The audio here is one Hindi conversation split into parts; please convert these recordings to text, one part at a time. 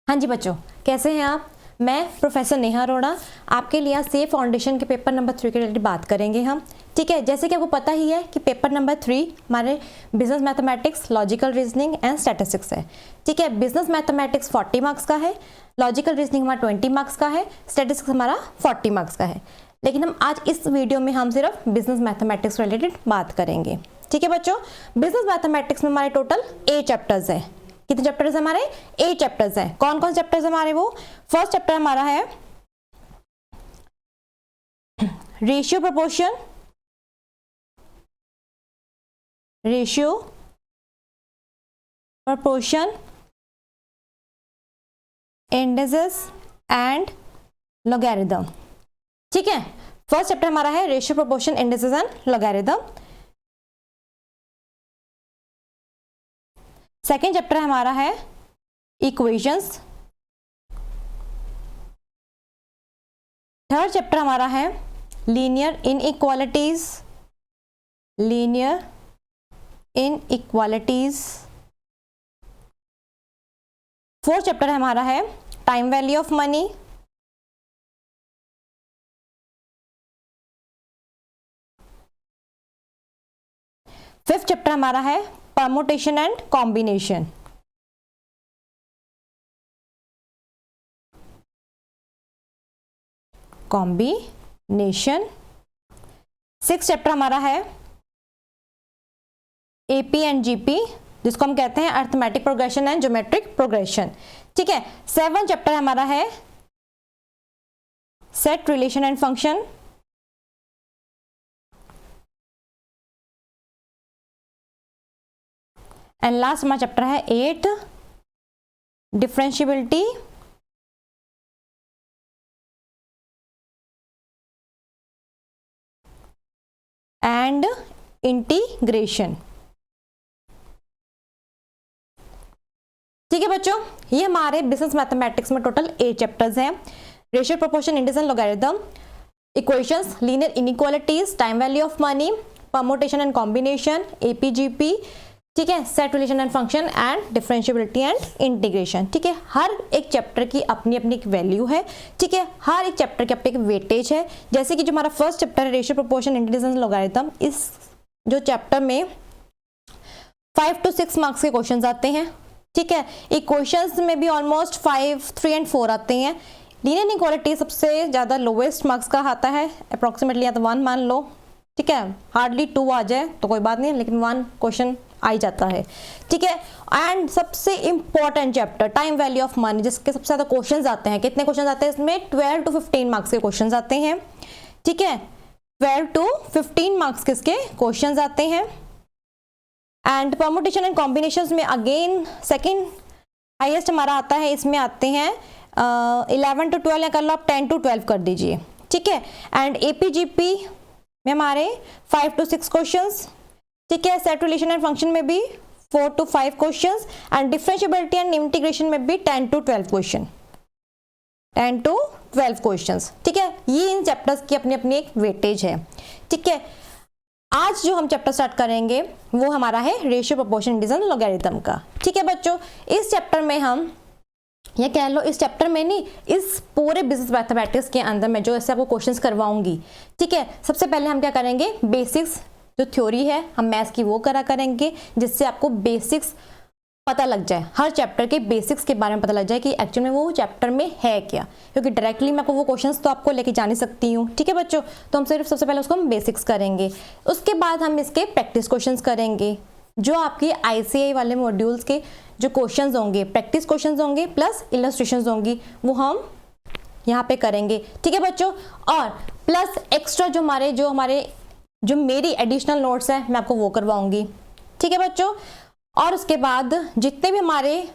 हाँ जी बच्चों, कैसे हैं आप। मैं प्रोफेसर नेहा अरोड़ा आपके लिए सेफ फाउंडेशन के पेपर नंबर 3 के रिलेटेड बात करेंगे हम। ठीक है, जैसे कि आपको पता ही है कि पेपर नंबर 3 हमारे business mathematics, logical reasoning and statistics है। ठीक है, बिजनेस मैथमेटिक्स 40 मार्क्स का है, लॉजिकल रीजनिंग हमारा 20 मार्क्स का है, स्टैटिस्टिक्स हमारा 40 मार्क्स का है। लेकिन हम आज इस वीडियो में हम सिर्फ बिजनेस मैथमेटिक्स रिलेटेड बात करेंगे। ठीक है बच्चों, बिजनेस मैथमेटिक्स में हमारे टोटल 8 चैप्टर्स है। कितने चैप्टर्स हमारे? 8 चैप्टर्स हैं। कौन कौन से चैप्टर्स हमारे? वो फर्स्ट चैप्टर हमारा है ratio proportion, indices and logarithm. ठीक है, फर्स्ट चैप्टर हमारा है ratio proportion, indices and logarithm. Second chapter हमारा है इक्वेशंस। थर्ड चैप्टर हमारा है लीनियर इनइक्वालिटीज, फोर्थ चैप्टर हमारा है time value of money. Fifth chapter हमारा है permutation and combination. Sixth chapter हमारा है एपी एंड जीपी, जिसको हम कहते हैं arithmetic progression and geometric progression. ठीक है, सेवन चैप्टर हमारा है set, relation and function. And last हमारा चैप्टर है 8 डिफरेंशिएबिलिटी एंड इंटीग्रेशन। ठीक है बच्चों, ये हमारे बिजनेस मैथमेटिक्स में टोटल 8 चैप्टर्स हैं। Ratio, proportion, indices and logarithm, equations, linear inequalities, time value of money, permutation and combination, AP GP. ठीक है, set, relation and function and differentiability and integration. ठीक है, हर एक चैप्टर की अपनी अपनी एक वैल्यू है। ठीक है, हर एक चैप्टर की अपनी एक वेटेज है। जैसे कि जो हमारा फर्स्ट चैप्टर है ratio, proportion, indices and logarithm, इस जो चैप्टर में 5 to 6 मार्क्स के क्वेश्चन आते हैं। ठीक है, इक्वेशंस में भी ऑलमोस्ट 5, 3 and 4 आते हैं। लीनियर इनइक्वालिटी सबसे ज़्यादा लोवेस्ट मार्क्स का आता है, अप्रॉक्सीमेटली या तो 1 मान लो। ठीक है, हार्डली 2 आ जाए तो कोई बात नहीं, लेकिन 1 क्वेश्चन आ ही जाता है। ठीक है, एंड सबसे important chapter time value of money, जिसके सबसे ज़्यादा क्वेश्चंस आते हैं। कितने क्वेश्चंस आते हैं इसमें? 12 to 15 मार्क्स के क्वेश्चंस आते हैं। ठीक है, 12 to 15 मार्क्स किसके क्वेश्चंस आते हैं। एंड परमुटेशन एंड कॉम्बिनेशंस में अगेन सेकंड हाईएस्ट हमारा आता है। इसमें आते हैं 11 to 12 या कर लो आप 10 to 12 कर दीजिए। ठीक है, एंड एपीजीपी में हमारे 5 to 6 क्वेश्चंस। ठीक है, सेट, रिलेशन एंड फंक्शन में भी 4 to 5 questions and differentiability and integration में भी 10 to 12 क्वेश्चंस। ठीक है, ये इन चैप्टर्स की अपनी अपनी एक वेटेज है। ठीक है, आज जो हम चैप्टर स्टार्ट करेंगे वो हमारा है ratio, proportion, indices and logarithm का। ठीक है बच्चों, इस चैप्टर में हम ये कह लो, इस चैप्टर में नहीं, इस पूरे बिजनेस मैथमेटिक्स के अंदर मैं जो ऐसे आपको क्वेश्चंस करवाऊंगी। ठीक है, सबसे पहले हम क्या करेंगे, बेसिक्स जो थ्योरी है हम मैथ्स की वो करेंगे, जिससे आपको बेसिक्स पता लग जाए, हर चैप्टर के बेसिक्स के बारे में पता लग जाए कि एक्चुअल में वो चैप्टर में है क्या। क्योंकि डायरेक्टली मैं आपको वो क्वेश्चंस तो आपको लेके जा नहीं सकती हूँ। ठीक है बच्चों, तो हम सिर्फ सबसे पहले उसको हम बेसिक्स करेंगे, उसके बाद हम इसके प्रैक्टिस क्वेश्चंस करेंगे। जो आपके ICAI वाले मॉड्यूल्स के जो क्वेश्चंस होंगे, प्रैक्टिस क्वेश्चंस होंगे प्लस इलस्ट्रेशंस होंगी, वो हम यहाँ पे करेंगे। ठीक है बच्चों, और प्लस एक्स्ट्रा जो मेरी एडिशनल नोट्स हैं मैं आपको वो करवाऊंगी। ठीक है बच्चों, और उसके बाद जितने भी हमारे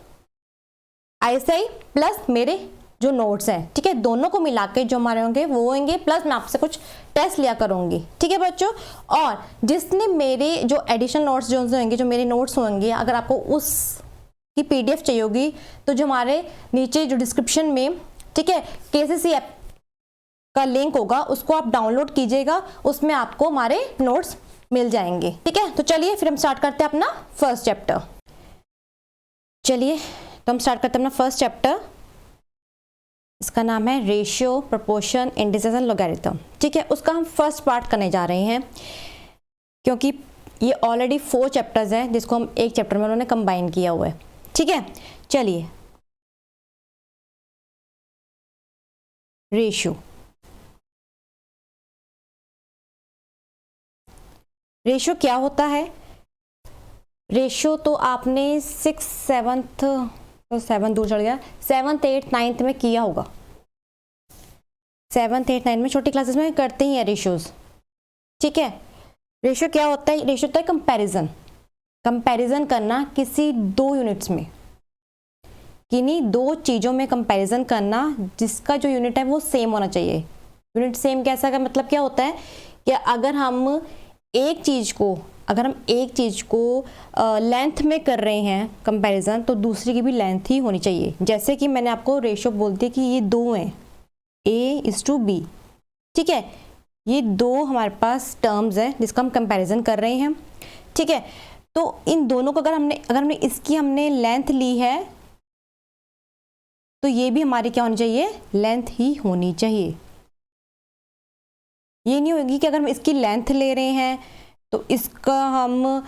ICAI प्लस मेरे जो नोट्स हैं, ठीक है, दोनों को मिला के जो हमारे होंगे वो होंगे, प्लस मैं आपसे कुछ टेस्ट लिया करूंगी। ठीक है बच्चों, और जिसने मेरे जो एडिशनल नोट्स जो होंगे, जो मेरे नोट्स होंगे, अगर आपको उसकी PDF चाहिए होगी तो जो हमारे नीचे जो डिस्क्रिप्शन में, ठीक है, KCC ऐप का लिंक होगा, उसको आप डाउनलोड कीजिएगा, उसमें आपको हमारे नोट्स मिल जाएंगे। ठीक है, तो चलिए फिर हम स्टार्ट करते हैं अपना फर्स्ट चैप्टर। चलिए तो हम स्टार्ट करते हैं अपना फर्स्ट चैप्टर इसका नाम है ratio, proportion, indices and logarithm. ठीक है, उसका हम फर्स्ट पार्ट करने जा रहे हैं क्योंकि ये ऑलरेडी 4 चैप्टर्स हैं जिसको हम एक चैप्टर में उन्होंने कंबाइन किया हुआ है। ठीक है, चलिए रेशियो। रेशियो क्या होता है? रेशियो तो आपने 6, 7th, तो 7 दूर चढ़ गया, 7th, 8th, 9th में किया होगा। 7th, 8th, 9th में छोटी क्लासेस में करते ही हैं रेशियोज। ठीक है, रेशियो क्या होता है? रेशियो होता है कंपैरिजन। कंपैरिजन करना किसी 2 यूनिट्स में, किन्हीं 2 चीज़ों में कंपैरिजन करना जिसका जो यूनिट है वो सेम होना चाहिए। यूनिट सेम कैसा का मतलब क्या होता है कि अगर हम एक चीज़ को लेंथ में कर रहे हैं कंपैरिजन, तो दूसरी की भी लेंथ ही होनी चाहिए। जैसे कि मैंने आपको रेशियो बोल दिया कि ये 2 हैं, A:B। ठीक है, ये 2 हमारे पास टर्म्स हैं जिसका हम कंपैरिजन कर रहे हैं। ठीक है, तो इन दोनों को अगर हमने इसकी लेंथ ली है तो ये भी हमारी क्या होनी चाहिए? लेंथ ही होनी चाहिए। ये नहीं होगी कि अगर हम इसकी लेंथ ले रहे हैं तो इसका हम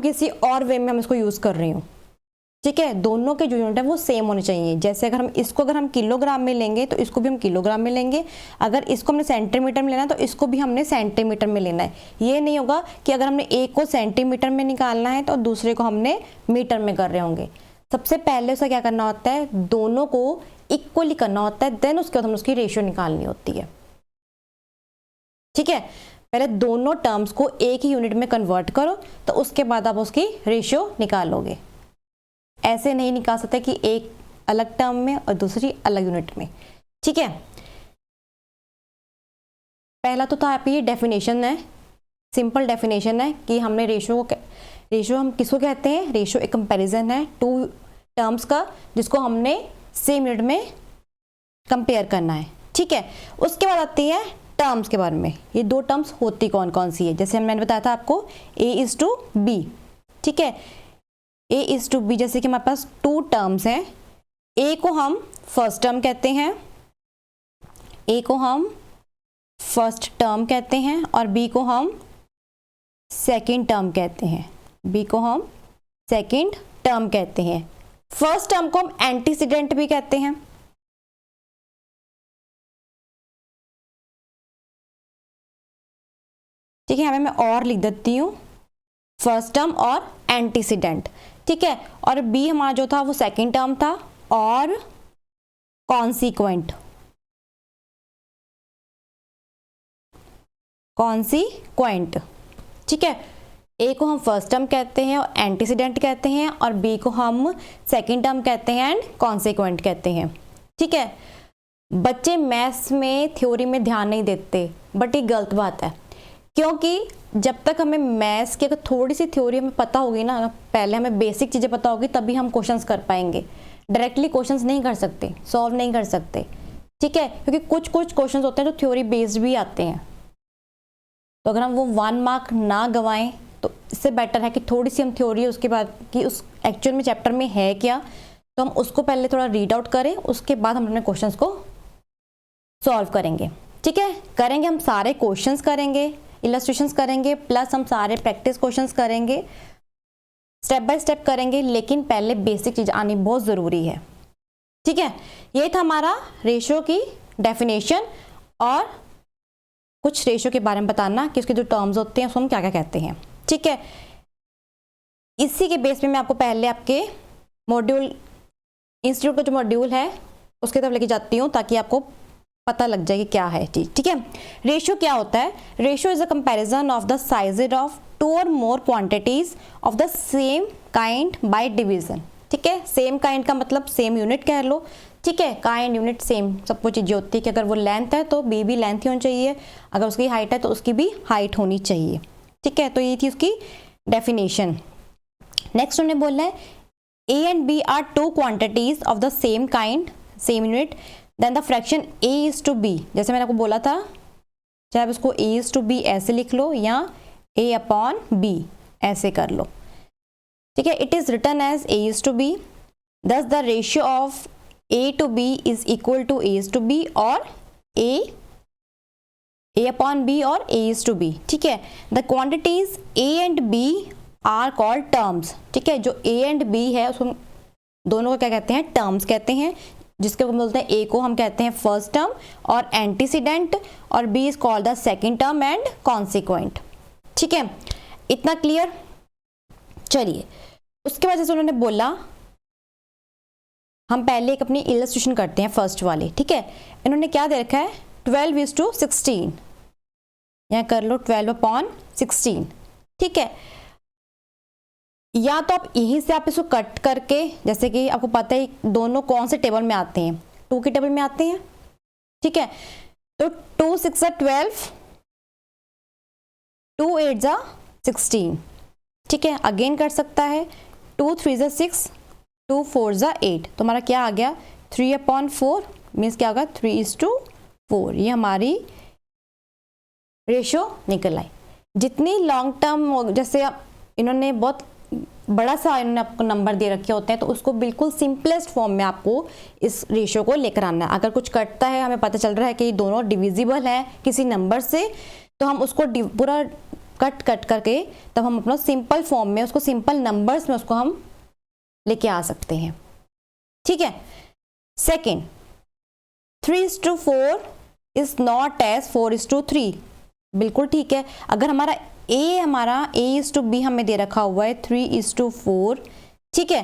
किसी और वे में हम इसको यूज़ कर रहे हो। ठीक है, दोनों के जो यूनिट है वो सेम होने चाहिए। जैसे अगर हम किलोग्राम में लेंगे तो इसको भी हम किलोग्राम में लेंगे, अगर इसको हमने सेंटीमीटर में लेना है तो इसको भी हमने सेंटीमीटर में लेना है। ये नहीं होगा कि अगर हमने एक को सेंटीमीटर में निकालना है तो दूसरे को हमने मीटर में कर रहे होंगे। सबसे पहले उसका क्या करना होता है? दोनों को इक्वली करना होता है, देन उसके बाद हम उसकी रेशियो निकालनी होती है। ठीक है, पहले दोनों टर्म्स को एक ही यूनिट में कन्वर्ट करो तो उसके बाद आप उसकी रेशियो निकालोगे। ऐसे नहीं निकाल सकते कि एक अलग टर्म में और दूसरी अलग यूनिट में। ठीक है, पहला तो था आपकी ये डेफिनेशन है, सिंपल डेफिनेशन है कि हमने रेशियो हम किसको कहते हैं? रेशियो एक कंपैरिजन है 2 टर्म्स का जिसको हमने सेम यूनिट में कंपेयर करना है। ठीक है, उसके बाद आती है टर्म्स के बारे में। ये 2 टर्म्स होती कौन कौन सी है? जैसे मैंने बताया था आपको A:B। ठीक है, A:B, जैसे कि हमारे पास 2 टर्म्स हैं। A को हम फर्स्ट टर्म कहते हैं, और B को हम सेकेंड टर्म कहते हैं। फर्स्ट टर्म को हम एंटीसीडेंट भी कहते हैं। ठीक है, मैं और लिख देती हूँ, फर्स्ट टर्म और एंटीसीडेंट। ठीक है, और बी हमारा जो था वो सेकेंड टर्म था और कॉन्सिक्वेंट। ठीक है, ए को हम फर्स्ट टर्म कहते हैं और एंटीसीडेंट कहते हैं, और बी को हम सेकेंड टर्म कहते हैं एंड कॉन्सिक्वेंट कहते हैं। ठीक है, बच्चे मैथ्स में थ्योरी में ध्यान नहीं देते, बट ये गलत बात है, क्योंकि जब तक हमें मैथ्स की अगर थोड़ी सी थ्योरी हमें पता होगी ना, पहले हमें बेसिक चीज़ें पता होगी, तभी हम क्वेश्चंस कर पाएंगे। डायरेक्टली क्वेश्चंस नहीं कर सकते, सॉल्व नहीं कर सकते। ठीक है, क्योंकि कुछ क्वेश्चंस होते हैं जो थ्योरी बेस्ड भी आते हैं, तो अगर हम वो 1 मार्क ना गवाएं तो इससे बेटर है कि थोड़ी सी हम थ्योरी उसके बाद कि उस एक्चुअल में चैप्टर में है क्या, तो हम उसको पहले थोड़ा रीड आउट करें, उसके बाद हम अपने क्वेश्चंस को सॉल्व करेंगे। ठीक है, करेंगे हम सारे क्वेश्चंस करेंगे, इलस्ट्रेशंस करेंगे, प्लस हम सारे प्रैक्टिस क्वेश्चंस करेंगे, स्टेप बाय स्टेप करेंगे, लेकिन पहले बेसिक चीज़ आनी बहुत ज़रूरी है। ठीक है, ये था हमारा रेशियो की डेफिनेशन और कुछ रेशियो के बारे में बताना कि उसके जो टर्म्स होते हैं उसको हम क्या क्या कहते हैं। ठीक है, इसी के बेस पे मैं आपको पहले आपके मॉड्यूल इंस्टीट्यूट का जो मॉड्यूल है उसके तरफ लेके जाती हूँ, ताकि आपको पता लग जाए कि क्या है चीज़। ठीक है, रेशियो क्या होता है? Ratio is a comparison of the sizes of 2 or more quantities of the same kind by division. ठीक है, सेम काइंड का मतलब सेम यूनिट कह लो। ठीक है, काइंड यूनिट सेम सबको चीज़ें होती है कि अगर वो लेंथ है तो बी भी लेंथ ही होनी चाहिए, अगर उसकी हाइट है तो उसकी भी हाइट होनी चाहिए। ठीक है, तो ये थी उसकी डेफिनेशन। नेक्स्ट उन्होंने बोला है A and B are 2 quantities of the same kind, same unit, then the fraction A:B। जैसे मैंने आपको बोला था, चाहे आप इसको A:B ऐसे लिख लो या A/B ऐसे कर लो। ठीक है, it is written as A:B। This the ratio of A to B is equal to A is to B और A upon B और A is to B, ठीक है। The quantities A and B are called terms, ठीक है। जो A and B है उसको दोनों को क्या कहते हैं, टर्म्स कहते हैं, जिसके हम बोलते हैं A को हम कहते हैं फर्स्ट टर्म और एंटीसीडेंट, और B is called the second term and consequent, ठीक है। इतना क्लियर। चलिए उसके बाद जैसे उन्होंने बोला, हम पहले एक अपनी इलस्ट्रेशन करते हैं फर्स्ट वाली, ठीक है। इन्होंने क्या दे रखा है, 12:16, यहाँ कर लो 12/16, ठीक है। या तो आप यहीं से आप इसको कट करके, जैसे कि आपको पता है दोनों कौन से टेबल में आते हैं, 2 के टेबल में आते हैं, ठीक है। तो 2 6 12, 2 8 16, ठीक है। अगेन कर सकता है, 2 3 6, 2 4 8, तो हमारा क्या आ गया, 3/4 मीन्स क्या होगा, 3:4। ये हमारी रेशो निकल आई। जितनी लॉन्ग टर्म, जैसे इन्होंने बहुत बड़ा सा इन्होंने आपको नंबर दे रखे होते हैं, तो उसको बिल्कुल सिंपलेस्ट फॉर्म में आपको इस रेशो को लेकर आना है। अगर कुछ कटता है, हमें पता चल रहा है कि ये दोनों डिविजिबल है किसी नंबर से, तो हम उसको पूरा कट करके तब हम अपना सिंपल फॉर्म में, उसको सिंपल नंबर्स में उसको हम लेके आ सकते हैं, ठीक है। सेकेंड, 3:4 इज नॉट एज 4:3, बिल्कुल ठीक है। अगर हमारा A is to B हमें दे रखा हुआ है 3:4, ठीक है,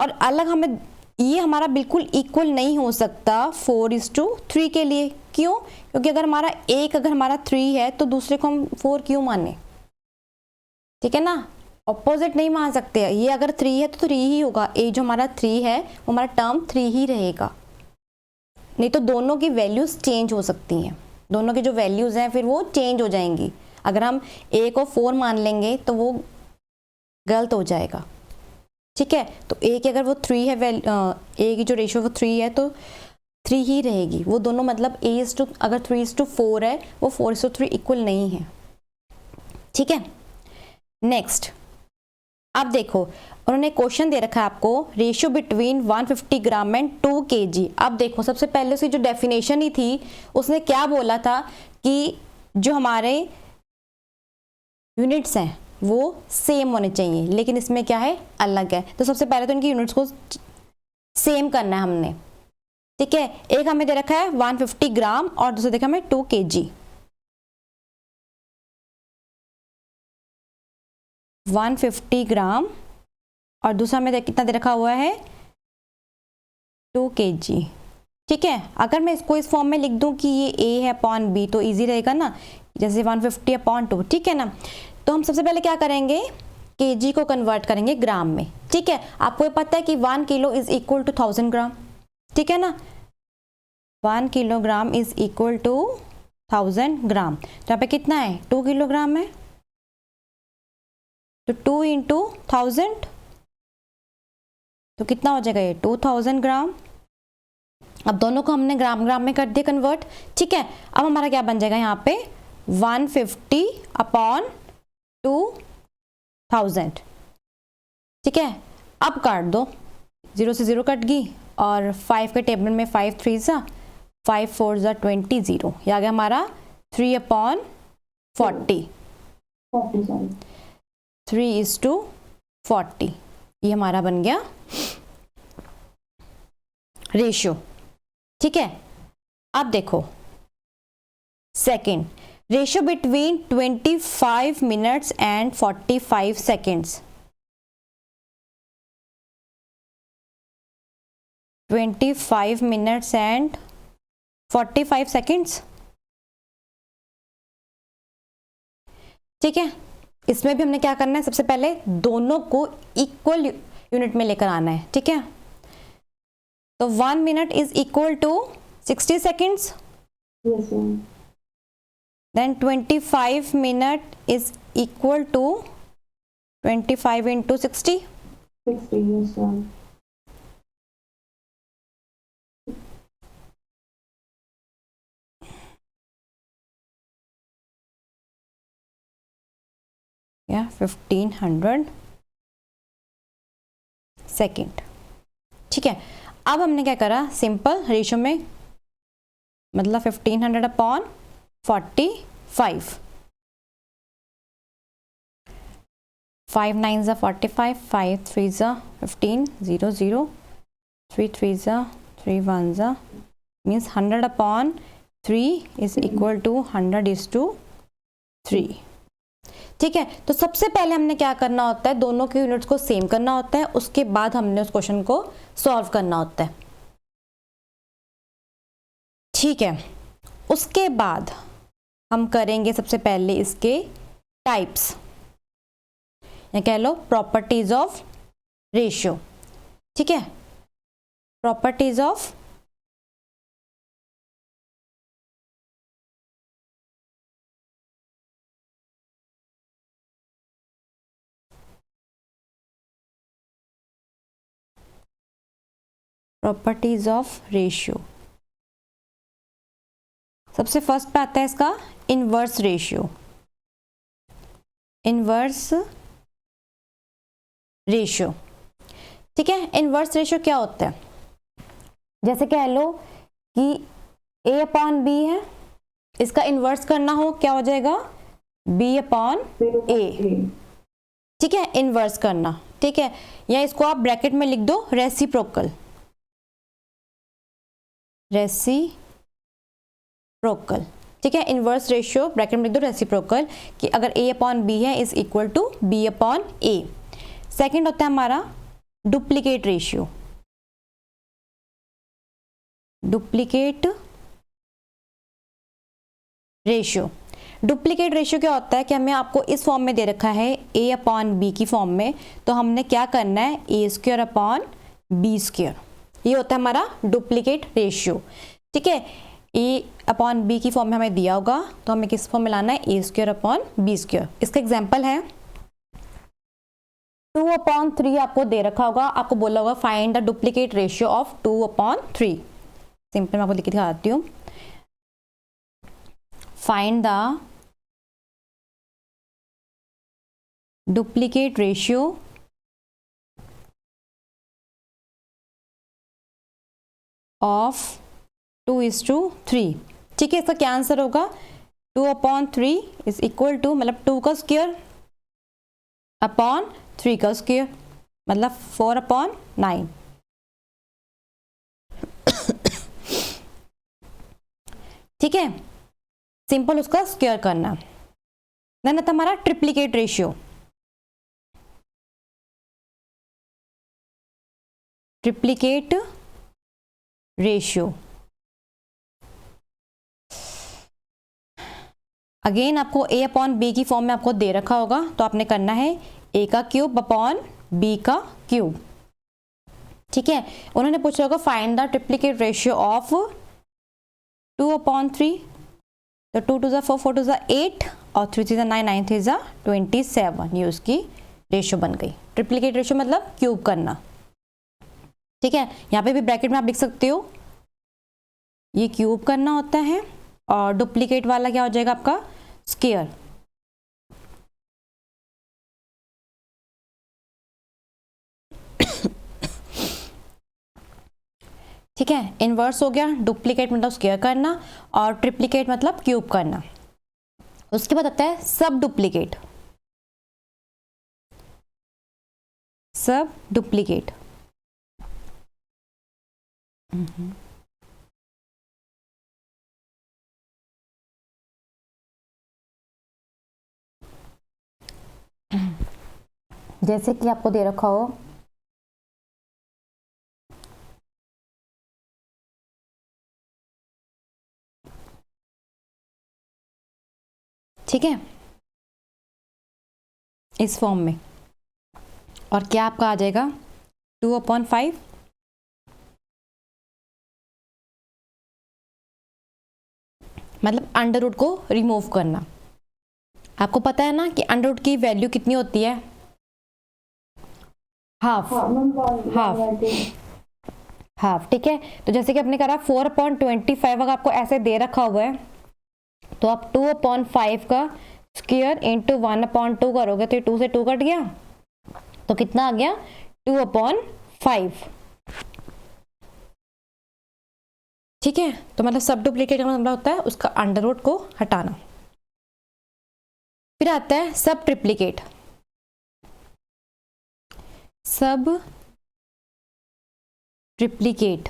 और अलग हमें ये हमारा बिल्कुल इक्वल नहीं हो सकता 4:3 के लिए। क्यों? क्योंकि अगर हमारा 3 है तो दूसरे को हम 4 क्यों माने, ठीक है ना, ऑपोजिट नहीं मान सकते। ये अगर 3 है तो 3 ही होगा, ए जो हमारा 3 है वो हमारा टर्म 3 ही रहेगा, नहीं तो दोनों की वैल्यूज चेंज हो सकती हैं, दोनों की जो वैल्यूज हैं फिर वो चेंज हो जाएंगी। अगर हम ए को 4 मान लेंगे तो वो गलत हो जाएगा, ठीक है। तो ए की अगर वो 3 है, ए की जो रेशियो वो 3 है तो 3 ही रहेगी। वो दोनों मतलब अगर 3:4 है वो 4:3 इक्वल नहीं है, ठीक है। नेक्स्ट अब देखो, उन्होंने क्वेश्चन दे रखा है आपको, ratio between 150 gram and 2 kg। अब देखो सबसे पहले उसकी जो डेफिनेशन ही थी, उसने क्या बोला था कि जो हमारे यूनिट्स हैं वो सेम होने चाहिए, लेकिन इसमें क्या है, अलग है। तो सबसे पहले तो इनकी यूनिट्स को सेम करना है हमने, ठीक है। एक हमें दे रखा है 150 ग्राम और दूसरा देखा हमें 2 kg। 150 ग्राम और दूसरा हमें कितना दे रखा हुआ है, 2 kg, ठीक है। अगर मैं इसको इस फॉर्म में लिख दूं कि ये A है अपॉन B तो इजी रहेगा ना, जैसे 150/2, ठीक है ना। तो हम सबसे पहले क्या करेंगे, kg को कन्वर्ट करेंगे ग्राम में, ठीक है। आपको ये पता है कि 1 किलो इज इक्वल टू 1000 ग्राम, ठीक है ना। 1 किलोग्राम इज इक्वल टू 1000 ग्राम, तो यहाँ पे कितना है, 2 किलोग्राम है, तो 2 × 1000 तो कितना हो जाएगा, ये 2000 ग्राम। अब दोनों को हमने ग्राम में कर दिया कन्वर्ट, ठीक है। अब हमारा क्या बन जाएगा यहाँ पे 150/2000, ठीक है। अब काट दो, 0 से 0 कट गई और 5 के टेबल में 5 3 5 4 20, 0 ये आ गया हमारा 3/40, 3:40, ये हमारा बन गया रेशियो, ठीक है। अब देखो second, ratio between 25 minutes and 45 seconds. 25 minutes and 45 seconds, ठीक है। इसमें भी हमने क्या करना है, सबसे पहले दोनों को इक्वल यूनिट में लेकर आना है, ठीक है। तो 1 minute is equal to 60 seconds, then 25 minute is equal to 25 into 60. 60, yes, sir. Yeah, 1500 second, ठीक है। अब हमने क्या करा, सिंपल रेशियो में, मतलब 1500 अपॉन 45, 5 9 ज़ा 45, 5 3 ज़ा 15, 0 0, 3 3 ज़ा 3 1 ज़ा, means 100 upon 3 is equal to 100:3। ठीक है, तो सबसे पहले हमने क्या करना होता है, दोनों के यूनिट्स को सेम करना होता है, उसके बाद हमने उस क्वेश्चन को सॉल्व करना होता है। ठीक है, उसके बाद हम करेंगे सबसे पहले इसके टाइप्स, या कह लो प्रॉपर्टीज ऑफ रेशियो। ठीक है, प्रॉपर्टीज ऑफ रेशियो। सबसे फर्स्ट पे आता है इसका इनवर्स रेशियो। इनवर्स रेशियो, ठीक है, इनवर्स रेशियो क्या होता है, जैसे कह लो कि a अपॉन b है, इसका इनवर्स करना हो क्या हो जाएगा, b अपॉन a। ठीक है, इनवर्स करना, ठीक है, या इसको आप ब्रैकेट में लिख दो रेसिप्रोकल। रेसिप्रोकल, ठीक है, इनवर्स रेशियो ब्रैकेट में लिख दो रेसिप्रोकल, कि अगर a अपॉन b है is equal to b upon a। Second होता है हमारा duplicate ratio. Duplicate ratio, duplicate ratio क्या होता है कि हमें आपको इस फॉर्म में दे रखा है a अपॉन b की फॉर्म में, तो हमने क्या करना है, a square upon b square, ये होता है हमारा डुप्लीकेट रेशियो। ठीक है, a अपॉन b की फॉर्म में हमें दिया होगा, तो हमें किस फॉर्म में लाना है, a square upon b square. इसका एग्जाम्पल है 2 अपॉन 3 आपको दे रखा होगा, आपको बोला होगा find the duplicate ratio of 2 upon 3। Simple मैं आपको लिख के दिखाती हूँ, find the duplicate ratio of 2:3। ठीक है, इसका क्या आंसर होगा, 2 अपॉन 3 इज इक्वल टू, मतलब 2 का स्क्वायर अपॉन 3 का स्क्वायर, मतलब 4 अपॉन 9। ठीक है, सिंपल उसका स्क्वायर करना। देन आता हमारा triplicate ratio. Triplicate ratio, again आपको a अपॉन b की फॉर्म में आपको दे रखा होगा, तो आपने करना है a का क्यूब अपॉन b का क्यूब। ठीक है, उन्होंने पूछा होगा find the triplicate ratio of 2 upon 3, तो 2 2 4 4 2 8 और 3 3 9 9 3 27, ये उसकी रेशियो बन गई। ट्रिप्लीकेट रेशियो मतलब क्यूब करना। ठीक है, यहाँ पे भी ब्रैकेट में आप लिख सकते हो, ये क्यूब करना होता है, और डुप्लीकेट वाला क्या हो जाएगा आपका, स्क्वायर। ठीक है, इनवर्स हो गया, डुप्लीकेट मतलब स्क्वायर करना, और ट्रिप्लीकेट मतलब क्यूब करना। उसके बाद आता है सब डुप्लीकेट। सब डुप्लीकेट, जैसे कि आपको दे रखा हो ठीक है, इस फॉर्म में, और क्या आपका आ जाएगा 2 अपॉन 5, मतलब अंडर रूट को रिमूव करना। आपको पता है ना कि अंडर रूट की वैल्यू कितनी होती है, हाफ। हाफ, ठीक है, तो जैसे कि आपने करा 4 अपॉन 25, अगर आपको ऐसे दे रखा हुआ है, तो आप 2 अपॉन 5 का स्क्वायर इंटू 1 अपॉन 2 करोगे, तो 2 से 2 कट गया, तो कितना आ गया 2 अपॉन 5। ठीक है, तो मतलब सब डुप्लीकेट का मतलब होता है उसका अंडर रूट को हटाना। फिर आता है सब ट्रिप्लीकेट। सब ट्रिप्लीकेट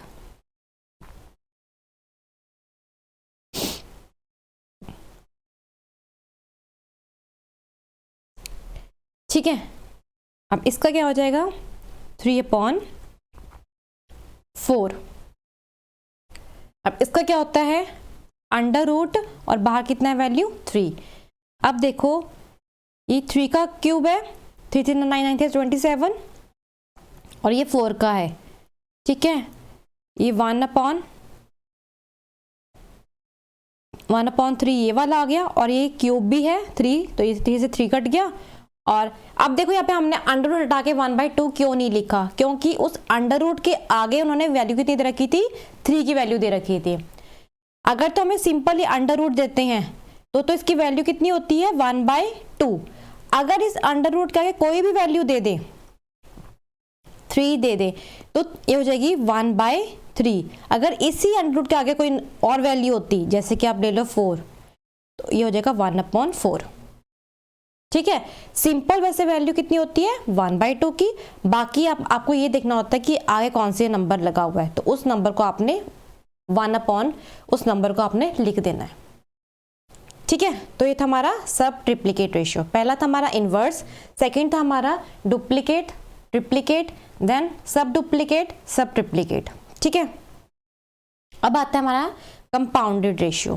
ठीक है, अब इसका क्या हो जाएगा 3/4। अब इसका क्या होता है अंडर रूट और बाहर कितना है वैल्यू 3। अब देखो ये 3 का क्यूब है 3 3 9 9 27 और ये 4 का है। ठीक है, ये 1/3 ये वाला आ गया और ये क्यूब भी है 3, तो ये 3 से 3 कट गया। और अब देखो यहाँ पे हमने अंडर रूट हटा के 1/2 क्यों नहीं लिखा, क्योंकि उस अंडर रूट के आगे उन्होंने वैल्यू कितनी दे रखी थी 3 की वैल्यू दे रखी थी। अगर तो हमें सिंपली अंडर रूट देते हैं तो इसकी वैल्यू कितनी होती है 1/2। अगर इस अंडर रूट के आगे कोई भी वैल्यू दे दे 3 दे दे तो ये हो जाएगी 1/3। अगर इसी अंडर रूट के आगे कोई और वैल्यू होती जैसे कि आप ले लो 4 तो ये हो जाएगा 1/4। ठीक है, सिंपल वैसे वैल्यू कितनी होती है 1/2 की। बाकी आपको ये देखना होता है कि आगे कौन से नंबर लगा हुआ है, तो उस नंबर को आपने उस नंबर को आपने लिख देना है। ठीक है, तो ये था हमारा सब ट्रिप्लीकेट रेशियो। पहला था हमारा इनवर्स, सेकंड था हमारा डुप्लीकेट, ट्रिप्लीकेट, देन सब डुप्लीकेट, सब ट्रिप्लीकेट। ठीक है, अब आता है हमारा कंपाउंडेड रेशियो।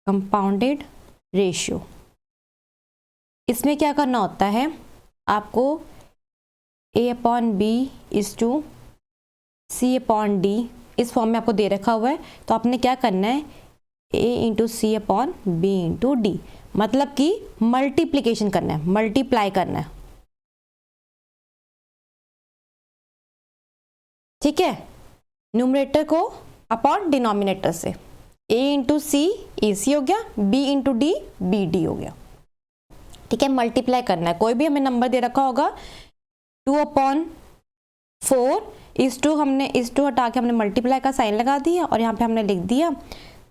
कंपाउंडेड रेशियो, इसमें क्या करना होता है आपको A/B/C/D इस फॉर्म में आपको दे रखा हुआ है, तो आपने क्या करना है A/C/B/D, मतलब कि मल्टीप्लीकेशन करना है, मल्टीप्लाई करना है। ठीक है, न्यूमरेटर को अपॉन डिनोमिनेटर से, A/C AC हो गया, B/D BD हो गया। ठीक है, मल्टीप्लाई करना है, कोई भी हमें नंबर दे रखा होगा 2/4 इस टू हटा के हमने मल्टीप्लाई का साइन लगा दिया और यहाँ पे हमने लिख दिया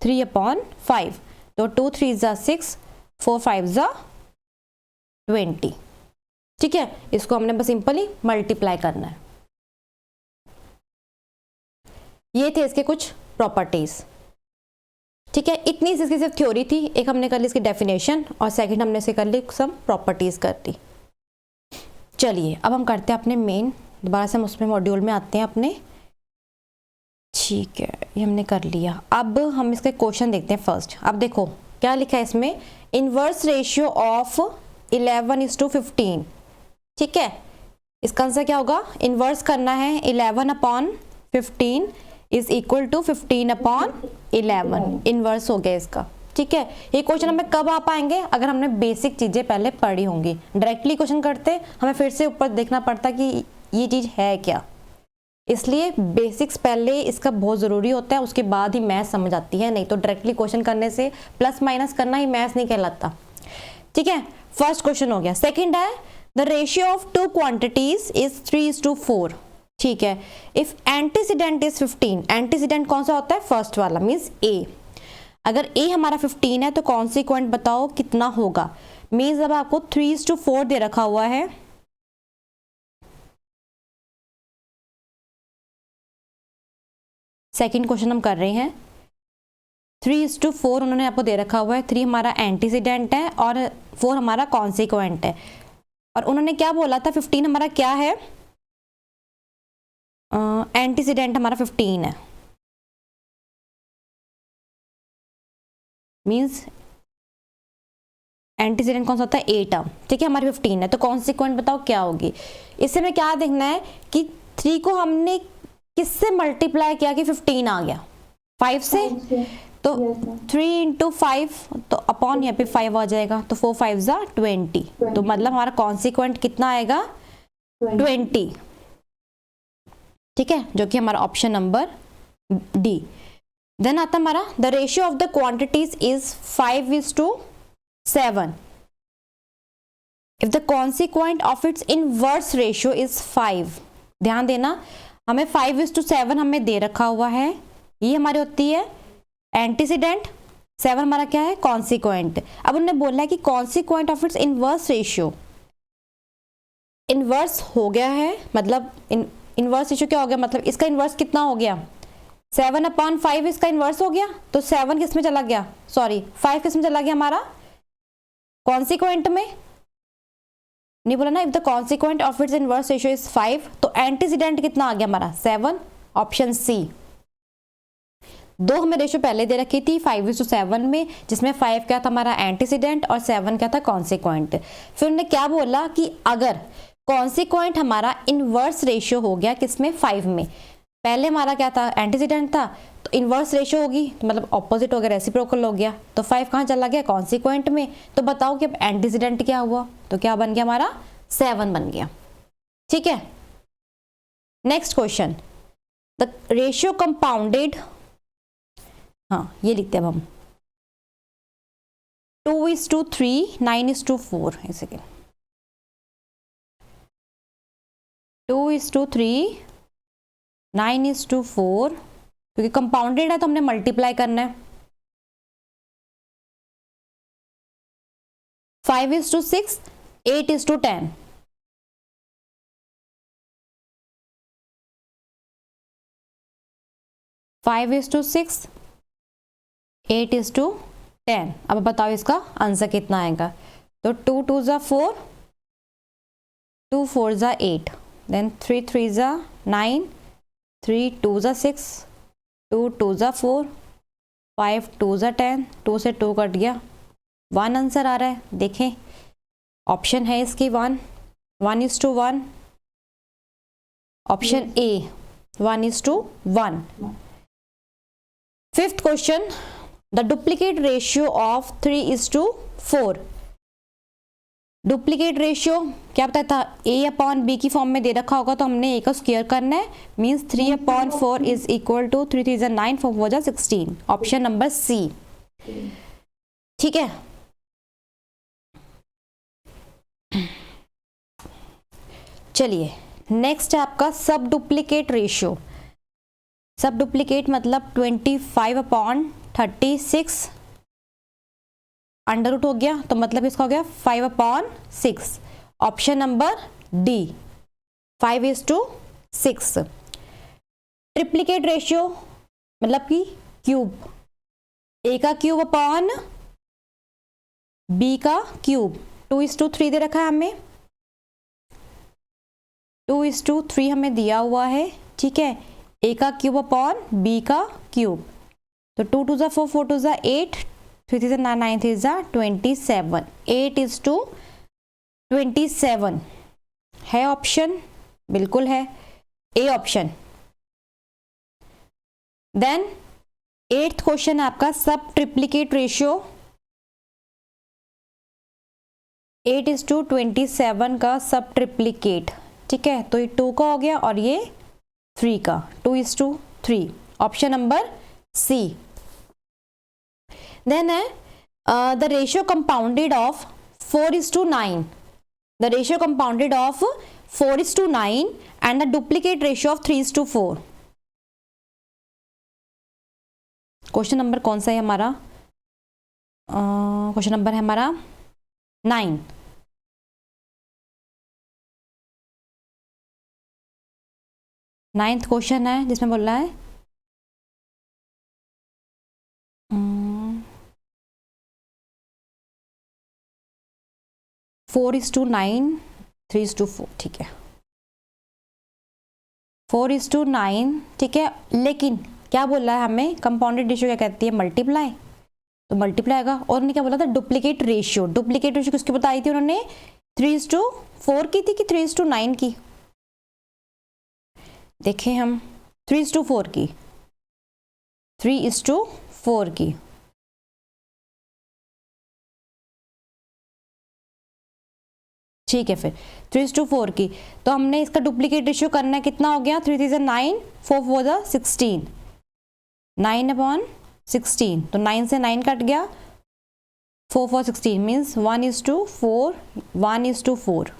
3/5। तो 2 3 6, 4 5 20। ठीक है, इसको हमने बस सिंपली मल्टीप्लाई करना है। ये थे इसके कुछ प्रॉपर्टीज। ठीक है, इतनी इसकी सिर्फ थ्योरी थी, एक हमने कर ली इसकी डेफिनेशन और सेकंड हमने इसे कर ली सम प्रॉपर्टीज कर दी। चलिए अब हम करते हैं अपने मेन, दोबारा से हम उसमें मॉड्यूल में आते हैं अपने। ठीक है, ये हमने कर लिया। अब हम इसके क्वेश्चन देखते हैं फर्स्ट। अब देखो क्या लिखा है इसमें, इनवर्स रेशियो ऑफ 11:15। ठीक है, इसका आंसर क्या होगा, इनवर्स करना है 11/15 इज इक्वल टू 15/11। इनवर्स हो गया इसका। ठीक है, ये क्वेश्चन हमें कब आ पाएंगे, अगर हमने बेसिक चीजें पहले पढ़ी होंगी। डायरेक्टली क्वेश्चन करते हमें फिर से ऊपर देखना पड़ता कि ये चीज है क्या, इसलिए बेसिक्स पहले इसका बहुत जरूरी होता है, उसके बाद ही मैथ समझ आती है। नहीं तो डायरेक्टली क्वेश्चन करने से प्लस माइनस करना ही मैथ नहीं कहलाता। ठीक है, फर्स्ट क्वेश्चन हो गया। सेकंड है the ratio of two quantities is 3:4। ठीक है, इफ एंटीसीडेंट इज 15, एंटीसीडेंट कौन सा होता है फर्स्ट वाला मींस ए। अगर ए हमारा 15 है तो कॉन्सिक्वेंट बताओ कितना होगा। मींस अब आपको 3:4 दे रखा हुआ है, सेकंड क्वेश्चन हम कर रहे हैं 3:4 उन्होंने आपको दे रखा हुआ है। 3 हमारा एंटीसीडेंट है और 4 हमारा कॉन्सिक्वेंट है। और उन्होंने क्या बोला था 15 हमारा क्या है, एंटीसीडेंट हमारा 15 है, मींस एंटीसीडेंट कौन सा होता है ए टर्म। ठीक है, हमारी 15 है, तो कॉन्सिक्वेंट बताओ क्या होगी। इससे में क्या देखना है कि 3 को हमने किससे मल्टीप्लाई किया कि 15 आ गया, 5 से। तो 3 × 5 तो अपॉन यहाँ पे 5 आ जाएगा, तो 4 5 20। तो मतलब हमारा कॉन्सिक्वेंट कितना आएगा 20। ठीक है, जो कि हमारा ऑप्शन नंबर डी। देन आता हमारा the ratio of the quantities is 5:7। If the consequent of its inverse ratio is 5, ध्यान देना, हमें 5:7 हमें दे रखा हुआ है, ये हमारी होती है एंटीसीडेंट, 7 हमारा क्या है कॉन्सिक्वेंट। अब उन्होंने बोला है कि consequent of its inverse ratio, inverse हो गया है, मतलब इनवर्स रेशियो क्या हो गया, मतलब इसका इनवर्स कितना हो गया 7/5 इसका इनवर्स हो गया, तो 7 किस में चला गया, सॉरी 5 किस में चला गया हमारा कॉन्सिक्वेंट में, नहीं बोला ना, if the consequent of its inverse ratio is 5, तो एंटीसीडेंट कितना आ गया हमारा 7, ऑप्शन सी। दो हमें रेशियो पहले दे रखी थी 5:7 में, जिसमें 5 क्या था हमारा एंटीसीडेंट और 7 क्या था कॉन्सिक्वेंट। फिर उन्होंने क्या बोला कि अगर कॉन्सिक्वेंट हमारा इनवर्स रेशियो हो गया किसमें 5 में, पहले हमारा क्या था एंटीसीडेंट था, तो इनवर्स रेशियो होगी मतलब ऑपोजिट हो गया, रेसिप्रोकल हो गया, तो 5 कहाँ चला गया कॉन्सिक्वेंट में। तो बताओ कि अब एंटीसीडेंट क्या हुआ, तो क्या बन गया हमारा 7 बन गया। ठीक है, next question, the ratio compounded, हाँ ये लिखते हैं अब हम 2:3, 9:4, एक सेकेंड, 2:3, 9:4, क्योंकि कंपाउंडेड है तो हमने मल्टीप्लाई करना है, 5:6, 8:10, 5:6, 8:10। अब बताओ इसका आंसर कितना आएगा, तो 2 2 ज़ा 4, 2 4 ज़ा 8, देन 3 3 ज़ा 9, 3 2 ज़ा 6, 2 2 ज़ा 4, 5 2 ज़ा 10, 2 से 2 कट गया, 1 आंसर आ रहा है। देखें ऑप्शन है इसकी 1, 1:1, option A 1:1। Fifth question, the duplicate ratio of 3:4, duplicate ratio क्या बताया था, a/b की फॉर्म में दे रखा होगा तो हमने a का स्क्वायर करना है, means 3/4 is equal to 3 3 9, 4 4 16, option number C. ठीक है, चलिए नेक्स्ट है आपका सब डुप्लीकेट रेशियो। सब डुप्लीकेट मतलब 25/36 अंडर रूट हो गया, तो मतलब इसका हो गया 5/6, option number D 5:6। Triplicate ratio मतलब कि क्यूब, ए का क्यूब अपॉन बी का क्यूब, 2:3 दे रखा है हमें, 2:3 हमें दिया हुआ है। ठीक है, ए का क्यूब अपॉन बी का क्यूब, तो 2 2 ज़ा 4, 4 2 ज़ा 8, 3 3 ज़ा 9, 9 3 ज़ा 27, 8:27 है ऑप्शन, बिल्कुल है A option. Then 8th question है आपका सब ट्रिप्लीकेट रेशियो, 8:27 का सब ट्रिप्लीकेट। ठीक है, तो ये 2 का हो गया और ये 3 का, 2:3, ऑप्शन नंबर सी। देन है the ratio compounded of 4:9, the ratio compounded of 4:9 and the duplicate ratio of 3:4। Question number कौन सा है हमारा, क्वेश्चन नंबर है हमारा 9। नाइन्थ क्वेश्चन है जिसमें बोल रहा है 4:9, 3:4। ठीक है, 4:9। ठीक है, लेकिन क्या बोल रहा है हमें, कंपाउंडेड रेशियो क्या कहती है, मल्टीप्लाई, तो मल्टीप्लाई आएगा। और उन्होंने क्या बोला था डुप्लीकेट रेशियो, डुप्लीकेट रेशियो किसकी बताई थी उन्होंने, 3:4 की थी कि 3:9 की, देखें हम 3:4 की, 3:4 की। ठीक है, फिर 3:4 की, तो हमने इसका डुप्लीकेट रेशियो करना है, कितना हो गया, 3 3 9, 4 4 16, 9/16, तो 9 से 9 कट गया, 4 4 16 मीन्स 1:4, 1:4।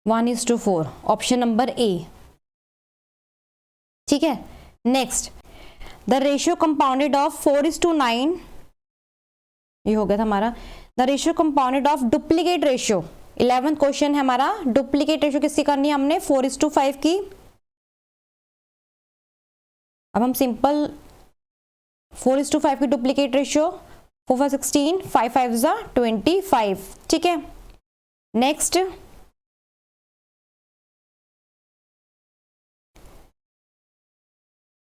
1:4, option number A. ठीक है, next the ratio compounded of 4:9, ये हो गया था हमारा। The ratio compounded of duplicate ratio, 11th question है हमारा। डुप्लीकेट रेशियो किसकी करनी है हमने? 4:5 की। अब हम सिंपल 4:5 की डुप्लीकेट रेशियो, 4 5 16, 5 5 25। ठीक है, next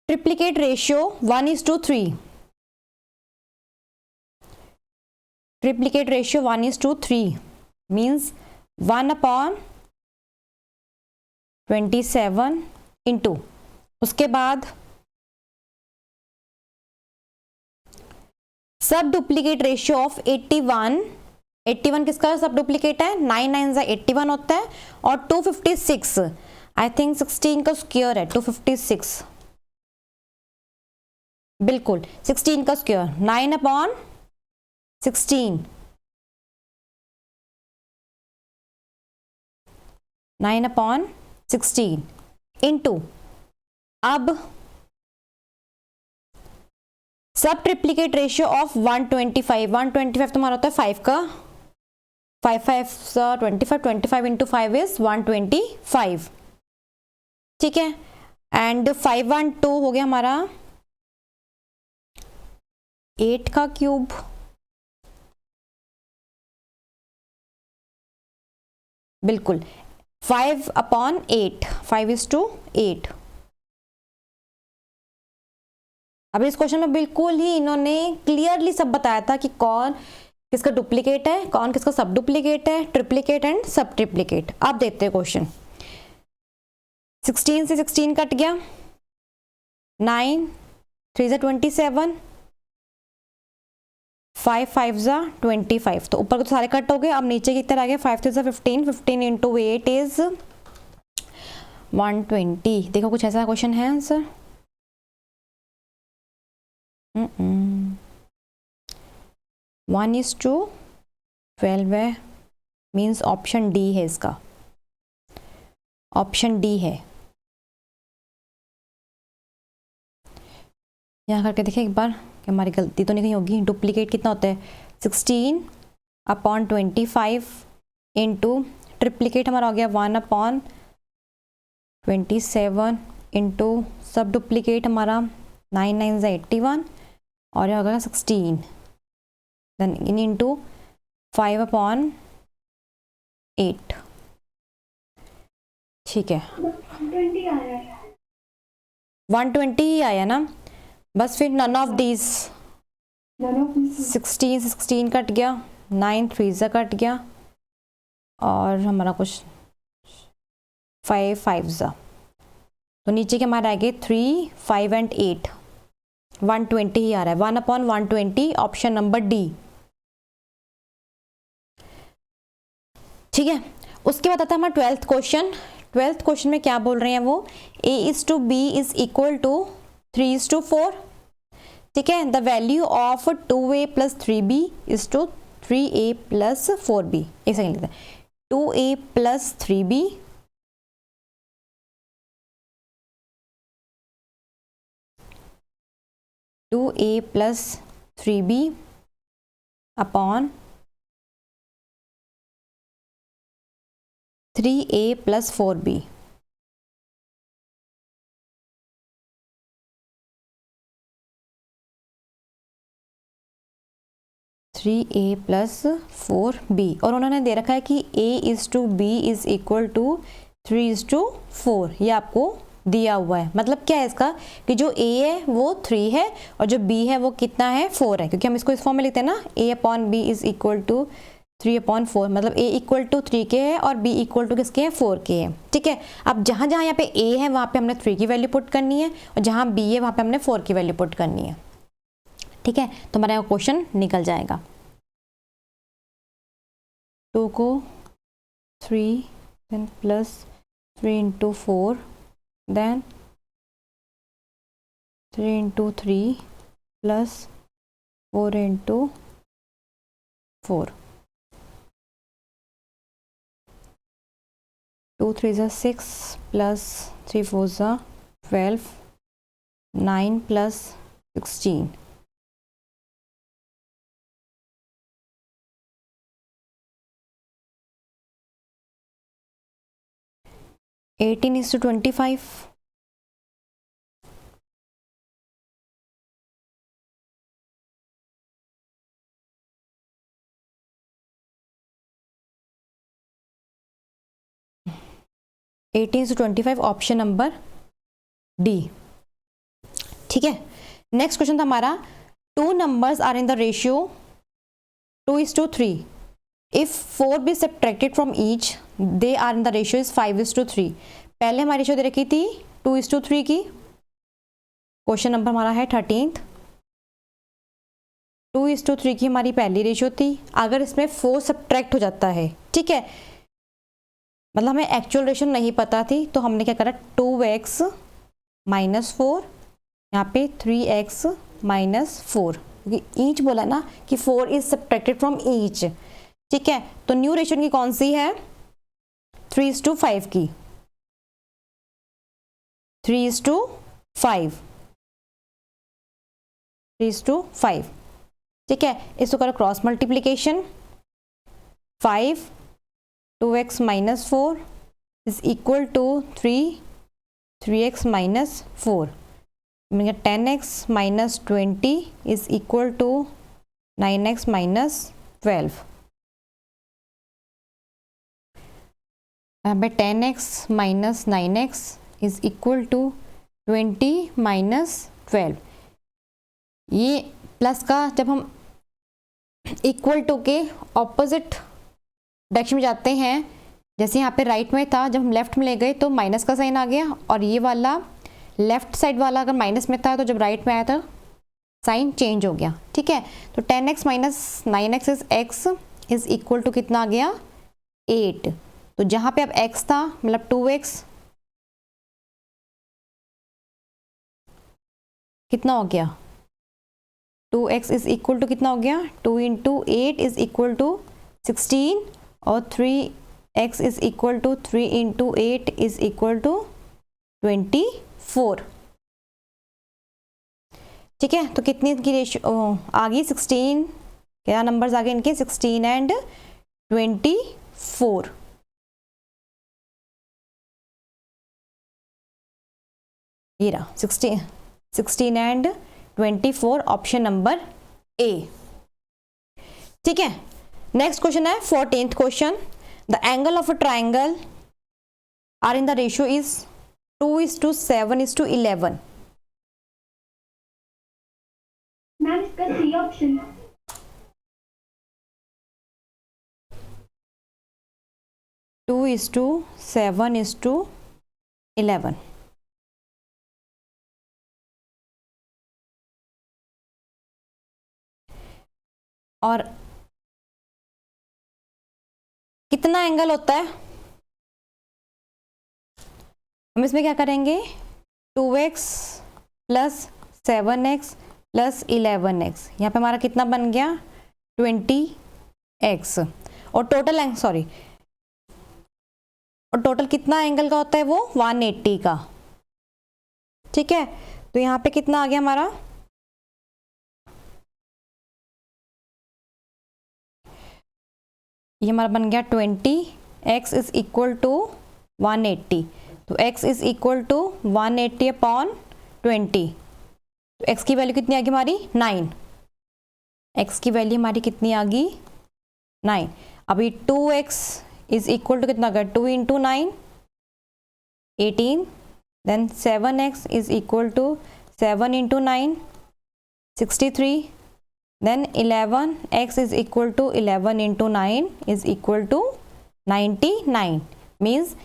triplicate ratio 1:3। Triplicate ratio 1:3 means 1/27 into, उसके बाद सब डुप्लीकेट रेशियो ऑफ 81। 81 किसका सब डुप्लीकेट है? 9 9 81 होता है, और 256 आई थिंक 16 का स्क्वायर है 256, बिल्कुल 16 का स्क्वायर, 9/16, 9/16 इंटू, अब सब ट्रिप्लीकेट रेशियो ऑफ 125। 125 तुम्हारा होता है 5 का, 5 5 25, 25 इंटू 5 इज 125। ठीक है, एंड 512 हो गया हमारा 8 का क्यूब, बिल्कुल 5/8, 5:8। अब इस क्वेश्चन में बिल्कुल ही इन्होंने क्लियरली सब बताया था कि कौन किसका डुप्लीकेट है, कौन किसका सब डुप्लीकेट है, ट्रिप्लीकेट एंड सब ट्रिप्लीकेट। अब देखते हैं क्वेश्चन। 16 से 16 कट गया, 9 3 27, 5 5 25, तो ऊपर को तो सारे कट हो गए। अब नीचे की तरह आ गया 5 3 15, 15 इंटू 8 इज 120। देखो कुछ ऐसा क्वेश्चन है आंसर? 1:12 है, मीन्स ऑप्शन डी है इसका, ऑप्शन डी है। यहाँ करके देखिए एक बार कि हमारी गलती तो नहीं कहीं होगी। डुप्लीकेट कितना होता है? 16/25 इंटू, ट्रिप्लीकेट हमारा हो गया 1/27 इंटू, सब डुप्लीकेट हमारा 9 9 81, और यह होगा 16, देन इन इंटू 5/8। ठीक है, 120 ही आया ना, बस फिर नन ऑफ दीज। 16 से 16 कट गया, 9 3 कट गया, और हमारा कुछ 5 5 तो नीचे के हमारे आएंगे 3 5 एंड 8, 120 ही आ रहा है, 1/120, ऑप्शन नंबर डी। ठीक है, उसके बाद आता है हमारा 12th क्वेश्चन। 12th क्वेश्चन में क्या बोल रहे हैं वो? A:B is equal to 3:4। ठीक है, the value of 2A + 3B is to 3A + 4B। एक सेकंड लेते हैं, 2A + 3B upon 3A + 4B। A + 4B, और उन्होंने दे रखा है कि A:B इज इक्वल टू 3:4। ये आपको दिया हुआ है। मतलब क्या है इसका कि जो A है वो 3 है, और जो B है वो कितना है? 4 है, क्योंकि हम इसको इस फॉर्म में लिखते हैं ना, A/B इज इक्वल टू 3/4। मतलब A इक्वल टू 3 के है और B इक्वल टू किसके है? 4 के है। ठीक है, अब जहाँ जहाँ यहाँ पे A है वहाँ पे हमने 3 की वैल्यू पुट करनी है, और जहाँ B है वहाँ पे हमने 4 की वैल्यू पुट करनी है। ठीक है, तो हमारा क्वेश्चन निकल जाएगा। 2 को 3 then plus 3 into 4 then 3 into 3 plus 4 into 4। 2 3 ज़ा 6 प्लस 3 4 ज़ा 12, 9 प्लस 16, 18:25, 18:25 ऑप्शन नंबर डी। ठीक है, नेक्स्ट क्वेश्चन था हमारा, two numbers are in the ratio 2:3, if 4 be subtracted from each they are in the ratio is 5:3। पहले हमारी रेशियो दे रखी थी 2:3 की, क्वेश्चन नंबर हमारा है 13th। 2:3 की हमारी पहली रेशियो थी, अगर इसमें 4 सब्ट्रैक्ट हो जाता है, ठीक है, मतलब हमें एक्चुअल रेशियो नहीं पता थी, तो हमने क्या करा 2x माइनस 4, यहाँ पे 3x माइनस 4, क्योंकि ईच बोला ना कि 4 इज सब्ट्रैक्टेड फ्रॉम ईच। ठीक है, तो न्यू रेशियो की कौन सी है, 3:5 की, 3:5, 3:5। ठीक है, इसको करो cross multiplication, 5 2x minus 4 is equal to 3x minus 4, 10x minus 20 is equal to 9x minus 12। यहाँ पे 10x minus 9x is equal to 20 minus 12। ये प्लस का जब हम इक्वल टू के ऑपोजिट डायरेक्शन में जाते हैं, जैसे यहाँ पे राइट में था, जब हम लेफ्ट में ले गए तो माइनस का साइन आ गया, और ये वाला लेफ्ट साइड वाला अगर माइनस में था तो जब राइट में आया तो साइन चेंज हो गया। ठीक है, तो 10x minus 9x is x is equal to कितना आ गया 8। तो जहाँ पे अब x था मतलब 2x कितना हो गया, 2x इज इक्वल टू कितना हो गया, 2 × 8 इज इक्वल टू 16, और 3x is equal to 3 × 8 is equal to 24। ठीक है, तो कितनी की रेशियो आ गई 16, क्या नंबर्स आ गए इनके 16 एंड 24। ये रहा 16 एंड 24 ऑप्शन नंबर ए। ठीक है, नेक्स्ट क्वेश्चन है 14th question, the angle of a triangle are in the ratio is 2:7:11। Ma'am इसका सी ऑप्शन। 2:7:11। और कितना एंगल होता है, हम इसमें क्या करेंगे 2x plus 7x plus 11x, यहाँ पे हमारा कितना बन गया 20x, और टोटल कितना एंगल का होता है वो 180 का। ठीक है, तो यहाँ पे कितना आ गया हमारा, ये हमारा बन गया 20x इज इक्वल टू 180, तो x is equal to 180 upon 20, तो x की वैल्यू कितनी आ गई हमारी 9, x की वैल्यू हमारी कितनी आ गई 9। अभी 2x इज इक्वल टू कितना आ गया 2 × 9 18, then 7x is equal to 7 × 9 63, then 11x is equal to 11 × 9 is equal to 99, means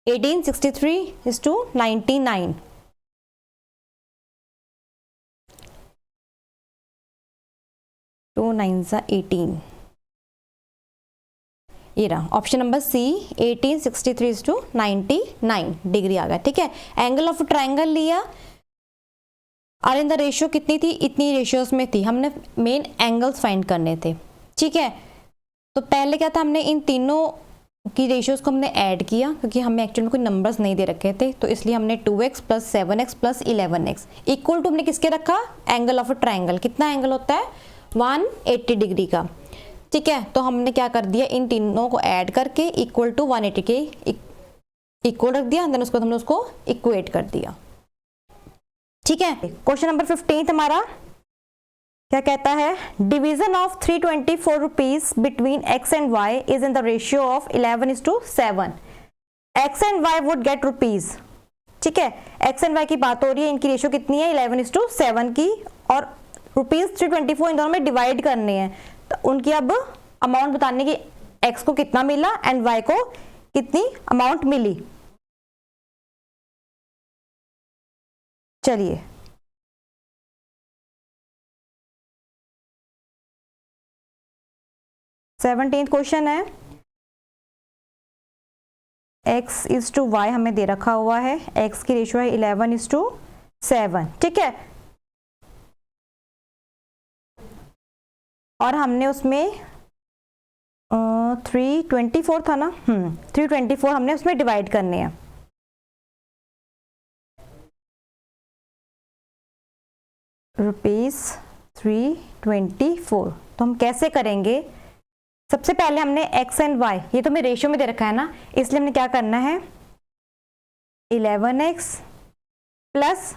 1863 is to 99। टू 9 ज़ा 18, ये रहा option number C 1863 is to 99 degree आ गया। ठीक है, एंगल ऑफ ट्राइंगल लिया, आर इन द रेशियो कितनी थी, इतनी रेशियोज में थी, हमने मेन एंगल्स फाइंड करने थे। ठीक है, तो पहले क्या था, हमने इन तीनों की रेशियोज को हमने ऐड किया, क्योंकि हमें एक्चुअल में कोई नंबर्स नहीं दे रखे थे, तो इसलिए हमने 2x plus 7x plus 11x equal to हमने किसके रखा, एंगल ऑफ अ ट्रायंगल। कितना एंगल होता है, 180 डिग्री का। ठीक है, तो हमने क्या कर दिया, इन तीनों को ऐड करके इक्वल टू 180 के इक्वल रख दिया, देन उसके बाद हमने उसको इक्वेट कर दिया। ठीक है, क्वेश्चन नंबर 15 हमारा क्या कहता है, division of 324 rupees between x and y is in the ratio of 11:7। x and y would get rupees. ठीक है, x एंड y की बात हो रही है, इनकी रेशियो कितनी है, 11:7 की, और रुपीज 324 इन दोनों में डिवाइड करने हैं। तो उनकी अब अमाउंट बताने की, x को कितना मिला एंड y को कितनी अमाउंट मिली। चलिए, सेवनटीन्थ क्वेश्चन है, x इज टू वाई हमें दे रखा हुआ है, x की रेशियो है 11:7। ठीक है, और हमने उसमें 324 था ना, 324 हमने उसमें डिवाइड करने हैं। ₹324 तो हम कैसे करेंगे, सबसे पहले हमने x एंड y, ये तो हमें रेशियो में दे रखा है ना, इसलिए हमने क्या करना है, 11x plus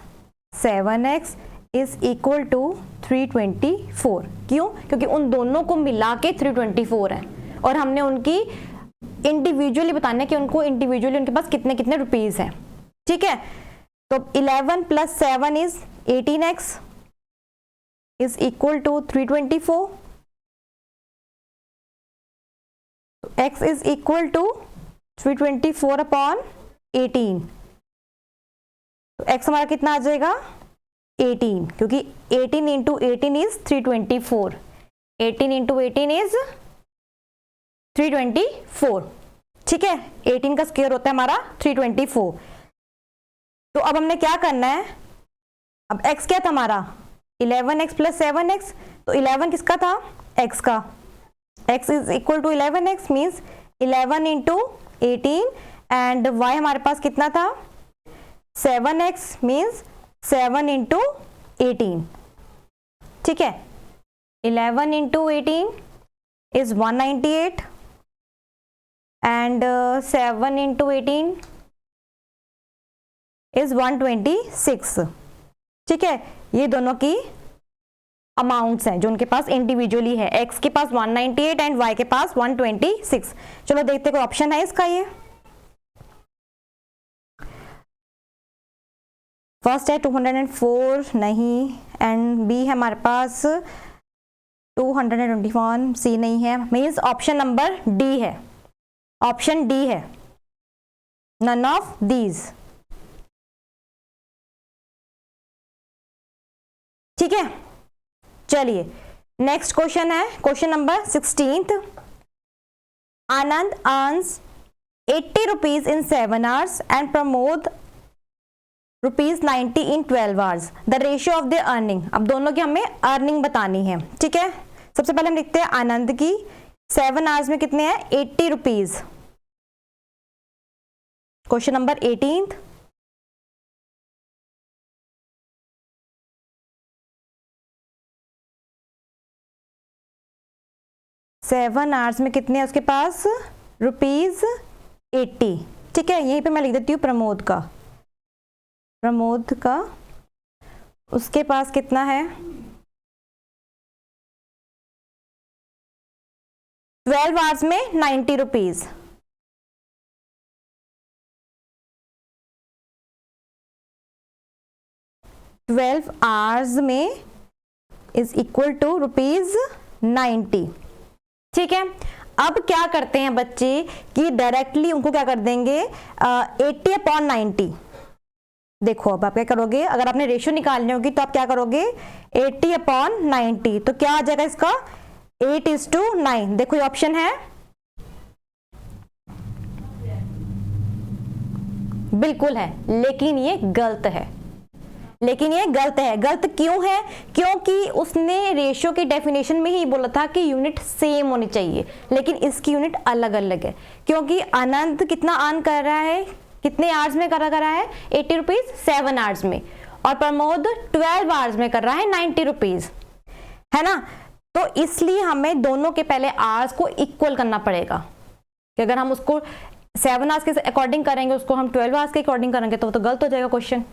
7x is equal to 324। क्यों, क्योंकि उन दोनों को मिला के 324 है, और हमने उनकी इंडिविजुअली बताना है कि उनको इंडिविजुअली उनके पास कितने कितने रुपीज हैं। ठीक है, तो 11 plus 7 is 18x is equal to 324। x is equal to 324 upon 18। तो x हमारा कितना आ जाएगा, 18, क्योंकि 18 इंटू 18 इज 324। 18 into 18 is 324। ठीक है, 18 का स्क्वायर होता है हमारा 324। तो अब हमने क्या करना है, अब x क्या था हमारा, 11x प्लस 7x, तो 11 किसका था, x का, x is equal to 11x means 11 into 18 and y हमारे पास कितना था, 7x means 7 into 18। ठीक है, 11 into 18 is 198 and 7 into 18 is 126। ठीक है, ये दोनों की अमाउंट्स हैं जो उनके पास इंडिविजुअली है, x के पास 198 एंड y के पास 126। चलो देखते कोई ऑप्शन है इसका, ये फर्स्ट है 204 नहीं, एंड बी है हमारे पास 221, सी नहीं है, मीन्स ऑप्शन नंबर डी है, ऑप्शन डी है, नन ऑफ दीज। ठीक है, चलिए नेक्स्ट क्वेश्चन है, question number 16। Anand earns 80 rupees in 7 hours and Pramod ₹90 in 12 hours, the ratio of the earning. अब दोनों की हमें अर्निंग बतानी है। ठीक है, सबसे पहले हम लिखते हैं आनंद की 7 आवर्स में कितने हैं, 80 रुपीज। क्वेश्चन नंबर 18, 7 आवर्स में कितने हैं उसके पास, ₹80। ठीक है, यहीं पे मैं लिख देती हूँ प्रमोद का, प्रमोद का उसके पास कितना है, 12 आवर्स में 90 रुपीज। आवर्स में इज इक्वल टू ₹90। ठीक है, अब क्या करते हैं बच्चे कि डायरेक्टली उनको क्या कर देंगे, 80 अपॉन 90। देखो अब आप क्या करोगे, अगर आपने रेशियो निकालनी होगी तो आप क्या करोगे, 80 अपॉन 90, तो क्या आ जाएगा इसका, 8:9। देखो ये ऑप्शन है, बिल्कुल है, लेकिन ये गलत है। लेकिन ये गलत है। गलत क्यों है? क्योंकि उसने रेशियो की डेफिनेशन में ही बोला था कि यूनिट सेम होनी चाहिए, लेकिन इसकी यूनिट अलग अलग है। क्योंकि आनंद कितना अर्न कर रहा है, कितने आवर्स में कर रहा है? 80 रुपीज 7 आवर्स में, और प्रमोद 12 आवर्स में कर रहा है 90 रुपीज, है ना। तो इसलिए हमें दोनों के पहले आवर्स को इक्वल करना पड़ेगा कि अगर हम उसको 7 आवर्स के अकॉर्डिंग करेंगे, उसको हम 12 आवर्स के अकॉर्डिंग करेंगे तो गलत हो जाएगा क्वेश्चन,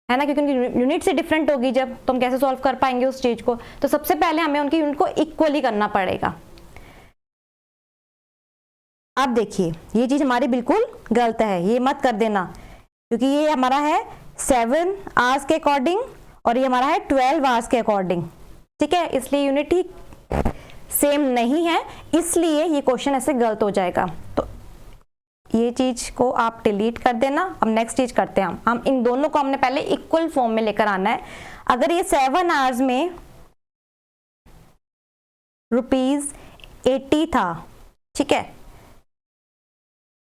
है ना, क्योंकि उनकी यूनिट से डिफरेंट होगी जब, तो हम कैसे सॉल्व कर पाएंगे उस चीज को। तो सबसे पहले हमें उनकी यूनिट को इक्वली करना पड़ेगा। अब देखिए ये चीज हमारी बिल्कुल गलत है, ये मत कर देना, क्योंकि ये हमारा है 7 आवर्स के अकॉर्डिंग और ये हमारा है 12 आवर्स के अकॉर्डिंग, ठीक है। इसलिए यूनिट ही सेम नहीं है, इसलिए ये क्वेश्चन ऐसे गलत हो जाएगा। तो ये चीज को आप डिलीट कर देना। अब नेक्स्ट चीज करते हैं हम इन दोनों को हमने पहले इक्वल फॉर्म में लेकर आना है। अगर ये 7 आवर्स में ₹80 था, ठीक है,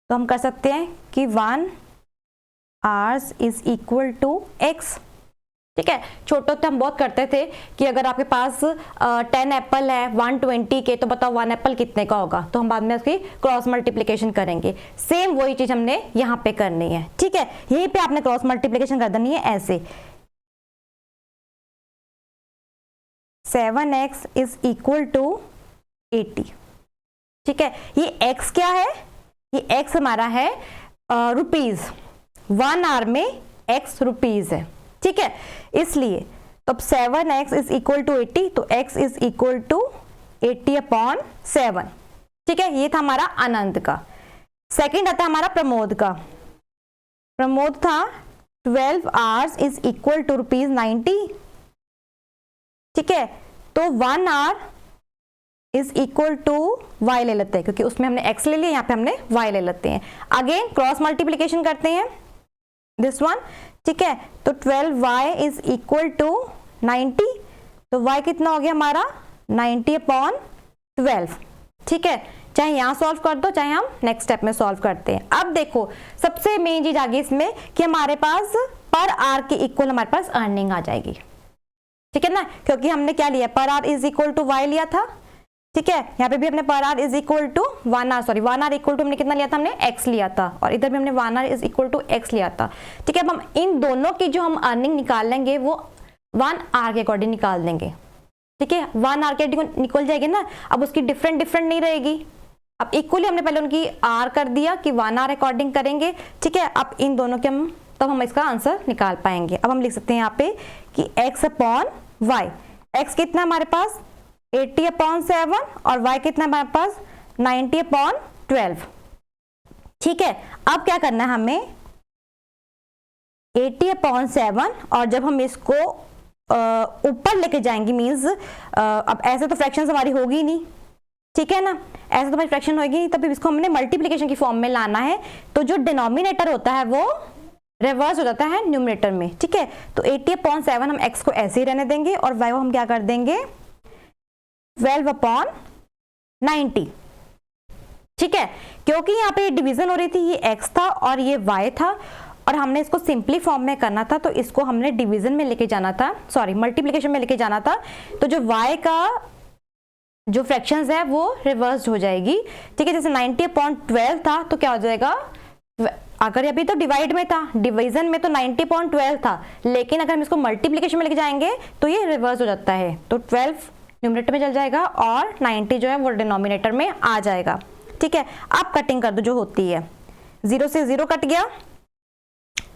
तो हम कर सकते हैं कि 1 hours is equal to x, ठीक है। छोटे होते हम बहुत करते थे कि अगर आपके पास 10 एप्पल है 120 के, तो बताओ 1 एप्पल कितने का होगा, तो हम बाद में उसकी क्रॉस मल्टीप्लिकेशन करेंगे। सेम वही चीज हमने यहाँ पे करनी है, ठीक है। यहीं पे आपने क्रॉस मल्टीप्लिकेशन कर देनी है ऐसे, 7x इज इक्वल टू 80, ठीक है। ये x क्या है? ये x हमारा है रुपीज, 1 आवर में x रुपीज है, ठीक है। इसलिए तो अब 7x इज इक्वल टू 80, तो x इज इक्वल टू 80/7, ठीक है। ये था हमारा आनंद का। सेकंड आता है हमारा प्रमोद का। प्रमोद था 12 आवर्स इज इक्वल टू ₹90, ठीक है। तो 1 hour is equal to y ले लेते हैं, क्योंकि उसमें हमने x ले लिया, यहाँ पे हमने y ले लेते हैं। अगेन क्रॉस मल्टीप्लिकेशन करते हैं दिस वन, ठीक है। तो 12y इज इक्वल टू 90, तो y कितना हो गया हमारा 90/12, ठीक है। चाहे यहाँ सॉल्व कर दो, चाहे हम नेक्स्ट स्टेप में सॉल्व करते हैं। अब देखो सबसे मेन चीज आ गई इसमें कि हमारे पास पर आवर के इक्वल हमारे पास अर्निंग आ जाएगी, ठीक है ना, क्योंकि हमने क्या लिया, per hour is equal to y लिया था, ठीक है। यहाँ पे भी हमने per hour is equal to 1 hour equal to हमने कितना लिया था, हमने x लिया था, और इधर भी हमने 1 hour is equal to x लिया था, ठीक है। अब हम इन दोनों की जो हम अर्निंग निकाल लेंगे वो 1 आवर के अकॉर्डिंग निकाल देंगे, ठीक है। 1 आवर के निकल जाएगी ना, अब उसकी डिफरेंट नहीं रहेगी। अब इक्वली हमने पहले उनकी आर कर दिया कि 1 आवर अकॉर्डिंग करेंगे, ठीक है। अब इन दोनों के हम तब हम इसका आंसर निकाल पाएंगे। अब हम लिख सकते हैं यहाँ पे कि x/y, x कितना हमारे पास 80/7 और y कितना हमारे पास 90/12, ठीक है। अब क्या करना है हमें, 80/7, और जब हम इसको ऊपर लेके जाएंगे मींस अब ऐसे तो फ्रैक्शंस हमारी होगी नहीं, ठीक है ना, ऐसे तो हमारी फ्रैक्शन होगी नहीं, तब इसको हमने मल्टीप्लिकेशन की फॉर्म में लाना है। तो जो डिनोमिनेटर होता है वो रिवर्स हो जाता है न्यूमरेटर में, ठीक है। तो 80/7 हम x को ऐसे ही रहने देंगे और y को हम क्या कर देंगे 12/90, ठीक है। क्योंकि यहाँ पे डिवीजन हो रही थी, ये x था और ये y था, और हमने इसको सिंपली फॉर्म में करना था, तो इसको हमने डिवीजन में लेके जाना था, सॉरी मल्टीप्लिकेशन में लेके जाना था। तो जो y का जो फ्रैक्शंस है वो रिवर्स हो जाएगी, ठीक है। जैसे 90/12 था तो क्या हो जाएगा, अगर अभी तो डिवाइड में था, डिवीजन में तो 90/12 था, लेकिन अगर हम इसको मल्टीप्लिकेशन में लेके जाएंगे तो ये रिवर्स हो जाता है। तो 12 न्यूमरेटर में चल जाएगा और 90 जो है वो डिनोमिनेटर में आ जाएगा, ठीक है। अब कटिंग कर दो जो होती है, 0 से 0 कट गया,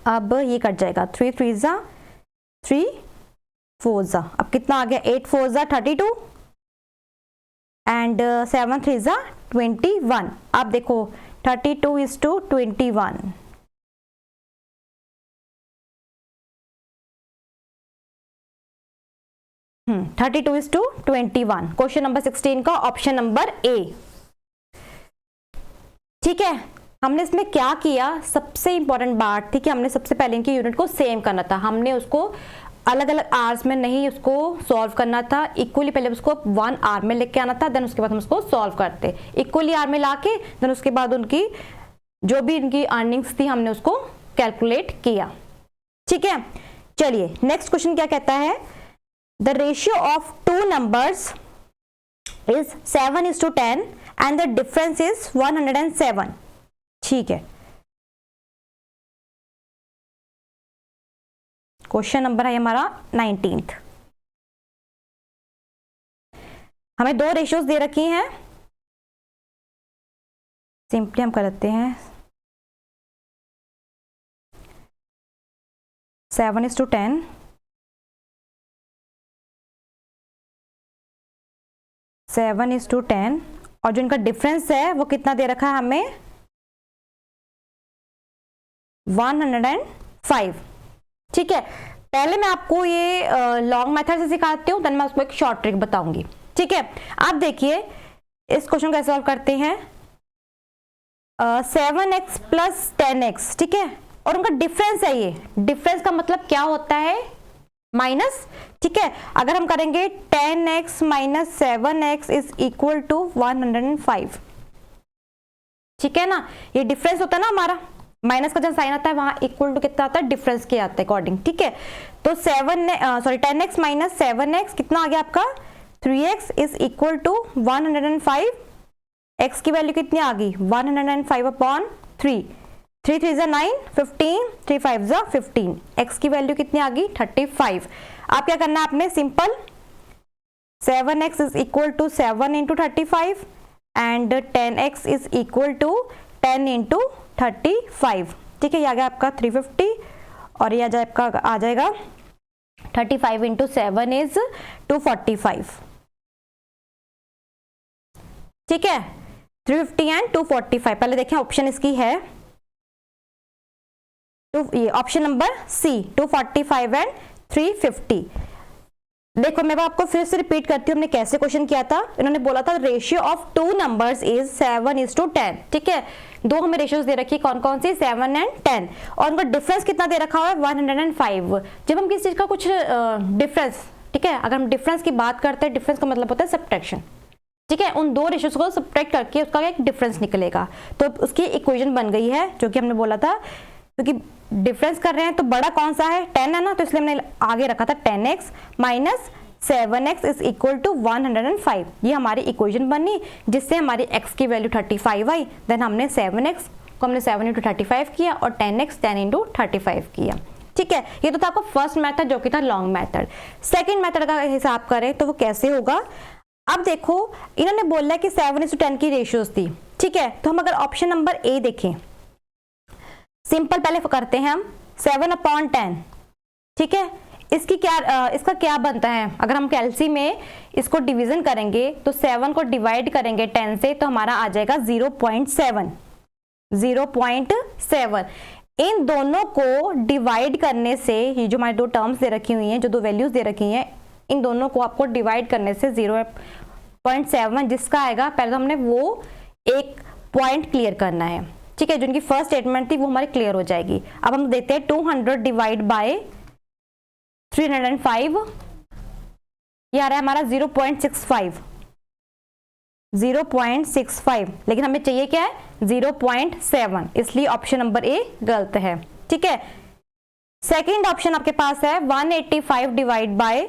अब ये कट जाएगा 3 3 जा 3 4 जा, अब कितना आ गया 8 4 जा 32 एंड 7 3 जा 21। अब देखो 32:21, 32:21, क्वेश्चन नंबर 16 का ऑप्शन नंबर ए, ठीक है। हमने इसमें क्या किया, सबसे इंपॉर्टेंट बात थी कि हमने सबसे पहले इनकी यूनिट को सेम करना था, हमने उसको अलग अलग आवर्स में नहीं उसको सॉल्व करना था, इक्वली पहले उसको 1 आवर में लेके आना था, देन उसके बाद हम उसको सॉल्व करते, इक्वली आवर में लाके देन उसके बाद उनकी जो भी इनकी अर्निंग्स थी हमने उसको कैलकुलेट किया, ठीक है। चलिए नेक्स्ट क्वेश्चन क्या कहता है, the ratio of two numbers is 7:10 and the difference is 107। ठीक है, क्वेश्चन नंबर है हमारा 19th। हमें दो रेशियोज दे रखी हैं, सिंपली हम कर देते हैं 7:10 7:10 और जो इनका डिफरेंस है वो कितना दे रखा है हमें, 105। ठीक है, पहले मैं आपको ये लॉन्ग मेथड से सिखाती हूँ, देन मैं उसको एक शॉर्ट ट्रिक बताऊंगी। ठीक है, आप देखिए इस क्वेश्चन को कैसे सॉल्व करते हैं। 7x + 10x, ठीक है, और उनका डिफरेंस है, ये डिफरेंस का मतलब क्या होता है, माइनस। ठीक है, अगर हम करेंगे 10x - 7x is equal to 105। ठीक है ना, ये डिफरेंस होता है ना हमारा, माइनस का जब साइन आता है वहां इक्वल टू कितना आता है, डिफरेंस के आता है अकॉर्डिंग। ठीक है, तो 10x - 7x कितना आ गया आपका, 3x is equal to 105। x की वैल्यू कितनी आ गई, 105/3। 3 3 = 9, 15, 3 5 = 15। x की वैल्यू कितनी आ गई, 35। आप क्या करना है आपने, simple 7x is equal to 7 × 35 and 10x is equal to 10 × 35। ठीक है, ये आ गया आपका 350 और ये आ जाएगा 35 × 7 इज 245। ठीक है, 350 एंड 245। पहले देखें ऑप्शन इसकी है, ये ऑप्शन नंबर सी, 245 एंड 350। देखो मैं आपको फिर से रिपीट करती हूँ, हमने कैसे क्वेश्चन किया था। इन्होंने बोला था ratio of two numbers is 7:10। ठीक है, दो हमें रेशियोज दे रखी है, कौन कौन सी, 7 और 10, और उनका डिफरेंस कितना दे रखा हुआ है, 105। जब हम किसी चीज का कुछ डिफरेंस, ठीक है, अगर हम डिफरेंस की बात करते हैं, डिफरेंस का मतलब होता है सब्ट्रैक्शन। ठीक है, उन दो रेशियोज को सब्ट्रैक्ट करके उसका एक डिफरेंस निकलेगा, तो उसकी इक्वेशन बन गई है, जो कि हमने बोला था, क्योंकि डिफरेंस कर रहे हैं तो बड़ा कौन सा है, 10 है ना, तो इसलिए हमने आगे रखा था 10x - 7x is equal to 105। ये हमारी इक्वेशन बनी, जिससे हमारी x की वैल्यू 35 आई। देन हमने 7x को हमने 7 × 35 किया और 10x 10 × 35 किया। ठीक है, ये तो था आपका फर्स्ट मेथड, जो कि था लॉन्ग मेथड। सेकेंड मेथड का हिसाब करें तो वो कैसे होगा। अब देखो इन्होंने बोला है कि 7:10 की रेशियोज थी। ठीक है, तो हम अगर ऑप्शन नंबर ए देखें, सिंपल पहले करते हैं हम 7/10। ठीक है, इसका क्या बनता है, अगर हम कैलसी में इसको डिवीजन करेंगे तो 7 को डिवाइड करेंगे 10 से तो हमारा आ जाएगा 0.7। इन दोनों को डिवाइड करने से, ये जो हमारी दो टर्म्स दे रखी हुई हैं, जो दो वैल्यूज दे रखी हैं, इन दोनों को आपको डिवाइड करने से 0.7 जिसका आएगा, पहले तो हमने वो एक पॉइंट क्लियर करना है। ठीक है, जो उनकी फर्स्ट स्टेटमेंट थी वो हमारी क्लियर हो जाएगी। अब हम देते हैं 200 डिवाइड बाय 305, ये आ रहा है हमारा 0.65, लेकिन हमें चाहिए क्या है, 0.7, इसलिए ऑप्शन नंबर ए गलत है। ठीक है, सेकंड ऑप्शन आपके पास है 185 डिवाइड बाय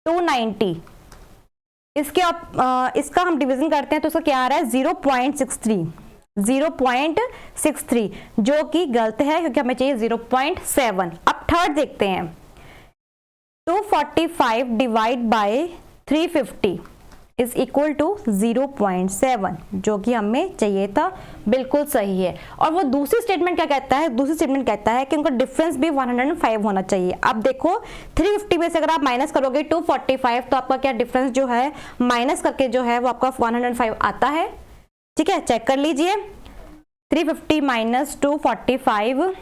290। इसका हम डिवीजन करते हैं तो इसका क्या आ रहा है, 0.63, जो कि गलत है, क्योंकि हमें चाहिए 0.7। अब थर्ड देखते हैं, 245 divide by 350 is equal to 0.7, जो कि हमें चाहिए था, बिल्कुल सही है। और वो दूसरी स्टेटमेंट क्या कहता है, दूसरी स्टेटमेंट कहता है कि उनका डिफरेंस भी 105 होना चाहिए। अब देखो 350 में से अगर आप माइनस करोगे 245 तो आपका क्या डिफरेंस जो है माइनस करके जो है वो आपका 105 आता है। ठीक है, चेक कर लीजिए, 350 - 245,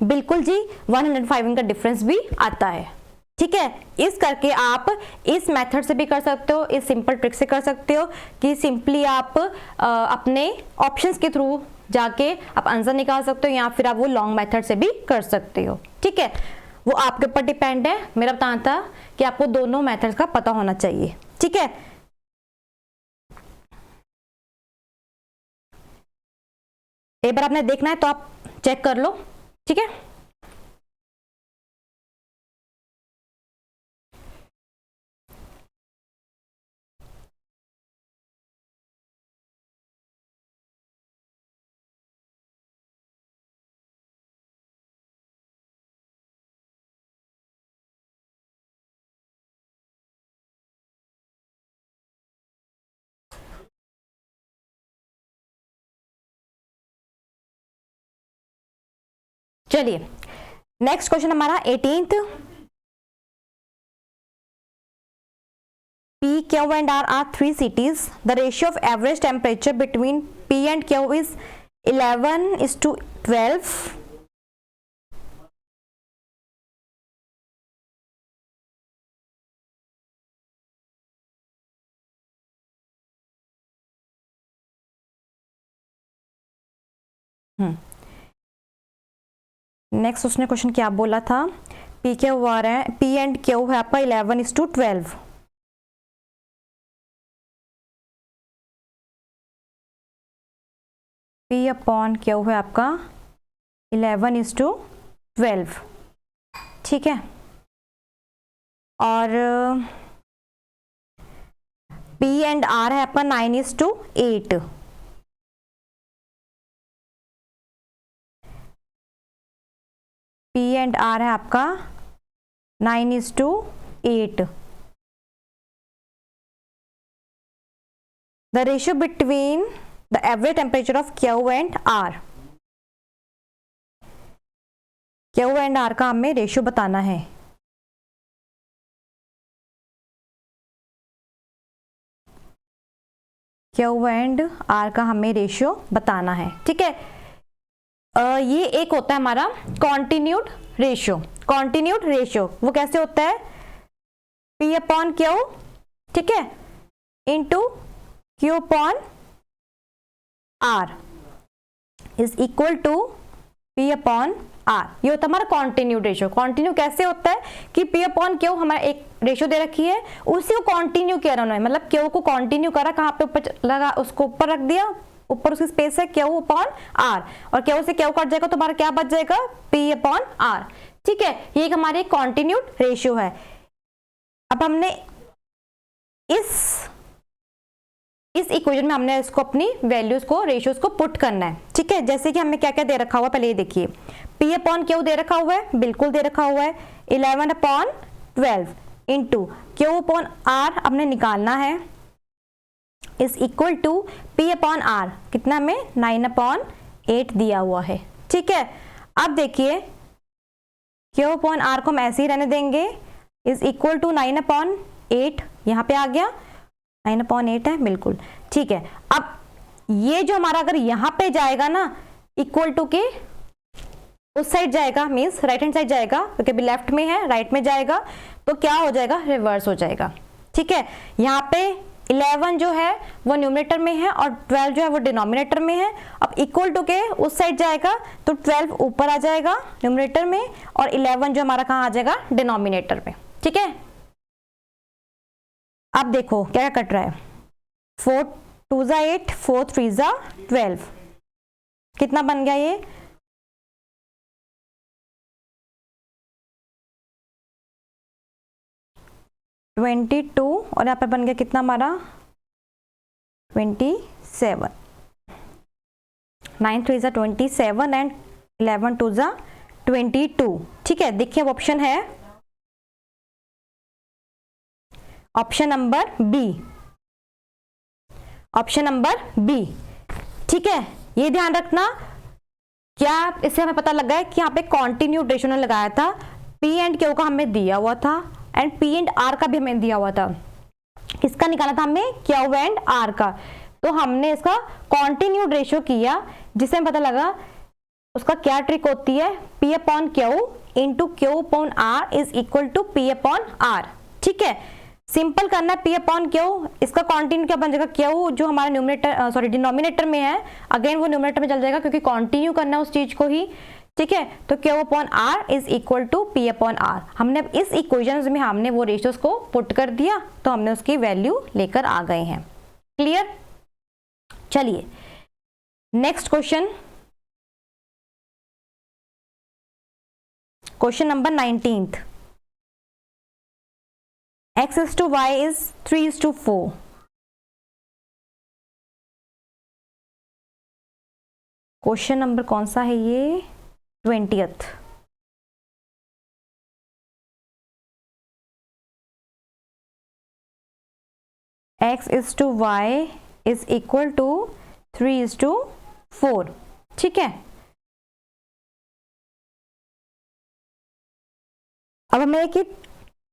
बिल्कुल जी 105 इनका डिफरेंस भी आता है। ठीक है, इस करके आप इस मेथड से भी कर सकते हो, इस सिंपल ट्रिक से कर सकते हो कि सिंपली आप अपने ऑप्शंस के थ्रू जाके आप आंसर निकाल सकते हो, या फिर आप वो लॉन्ग मेथड से भी कर सकते हो। ठीक है, वो आपके ऊपर डिपेंड है। मेरा बताना था कि आपको दोनों मेथड्स का पता होना चाहिए। ठीक है, एक बार आपने देखना है तो आप चेक कर लो। ठीक है। चलिए नेक्स्ट क्वेश्चन हमारा 18th। P, Q and R are three cities. The ratio of average temperature between P and Q is 11:12. Next उसने क्वेश्चन क्या बोला था, पी क्यू आर है, पी एंड क्यू है आपका 11:12। पी अपॉन क्यू है आपका 11:12, ठीक है। और पी एंड आर है आपका 9:8। पी एंड आर है आपका 9:8। The ratio between the average temperature of Q and R, Q and R का हमें रेशियो बताना है। क्यू एंड आर का हमें रेशियो बताना है, ठीक है। ये एक होता है हमारा कॉन्टिन्यूड रेशियो। कॉन्टिन्यूड रेशियो वो कैसे होता है, P अपॉन क्यू, ठीक है, into Q upon R is equal to P upon R. ये होता है हमारा कॉन्टिन्यूड रेशियो। कॉन्टिन्यू कैसे होता है कि P अपॉन क्यू हमारा एक रेशियो दे रखी है, उसी को कॉन्टिन्यू किया उन्होंने, मतलब क्यू को कॉन्टिन्यू करा, कहाँ पे ऊपर लगा, उसको ऊपर रख दिया, ऊपर उसकी स्पेस है क्यू अपॉन आर, और क्यू से क्यू कट जाएगा तो हमारा क्या बच जाएगा, P अपॉन आर, ठीक है। ये एक हमारी कॉन्टिन्यूड रेशियो है। अब हमने इस इक्वेशन में हमने इसको अपनी वैल्यूज को, रेशियोज को पुट करना है, ठीक है। जैसे कि हमें क्या क्या दे रखा हुआ, पहले ये देखिए, P अपॉन क्यू दे रखा हुआ है, बिल्कुल दे रखा हुआ है 11/12 इंटू क्यू अपॉन आर हमने निकालना है, is equal to P upon R, कितना में 9/8 दिया हुआ है, ठीक है। अब देखिए Q अपॉन आर को हम ऐसे ही रहने देंगे, इज इक्वल टू 9/8, यहाँ पे आ गया 9/8 है, बिल्कुल ठीक है। अब ये जो हमारा अगर यहाँ पे जाएगा ना, इक्वल टू के उस साइड जाएगा, मीन्स राइट हैंड साइड जाएगा, क्योंकि अभी लेफ्ट में है, राइट में जाएगा, तो क्या हो जाएगा, रिवर्स हो जाएगा, ठीक है। यहाँ पे 11 जो है वो न्यूमरेटर में है और 12 जो है वो डिनोमिनेटर में है। अब इक्वल टू के उस साइड जाएगा तो 12 ऊपर आ जाएगा न्यूमरेटर में, और 11 जो हमारा कहाँ आ जाएगा, डिनोमिनेटर में, ठीक है। अब देखो क्या क्या कट रहा है, 4 2 जा 8, 4 3 जा 12, कितना बन गया ये, $22, और यहाँ पर बन गया कितना हमारा 27, 9 3 जा 27 एंड 11 2 जा 22, ठीक है। देखिए अब ऑप्शन है, option number B, option number B, ठीक है। ये ध्यान रखना, क्या इससे हमें पता लगा है कि यहाँ पे कॉन्टिन्यूड रेशियो ने लगाया था, P एंड Q का हमें दिया हुआ था एंड P एंड R का भी हमें दिया हुआ था। किसका निकाला था हमने, Q एंड R का, तो हमने इसका कॉन्टिन्यूड रेशियो किया, जिससे हमें पता लगा उसका क्या ट्रिक होती है, P upon Q into Q upon R is equal to P upon R, ठीक है। सिंपल करना है, P अपॉन Q, इसका कॉन्टिन्यू क्या बन जाएगा, Q जो हमारा न्यूमरेटर सॉरी डिनोमिनेटर में है, अगेन वो न्यूमरेटर में चल जाएगा, क्योंकि कॉन्टिन्यू करना है उस चीज को ही, ठीक है। तो Q upon R is equal to P upon R। हमने इस इक्वेशन में हमने वो रेशियोज को पुट कर दिया, तो हमने उसकी वैल्यू लेकर आ गए हैं। क्लियर, चलिए next question, question number 19th। X is to Y is 3:4। Question number कौन सा है ये, 20th। X is to Y is equal to 3:4, ठीक है। अब हमें एक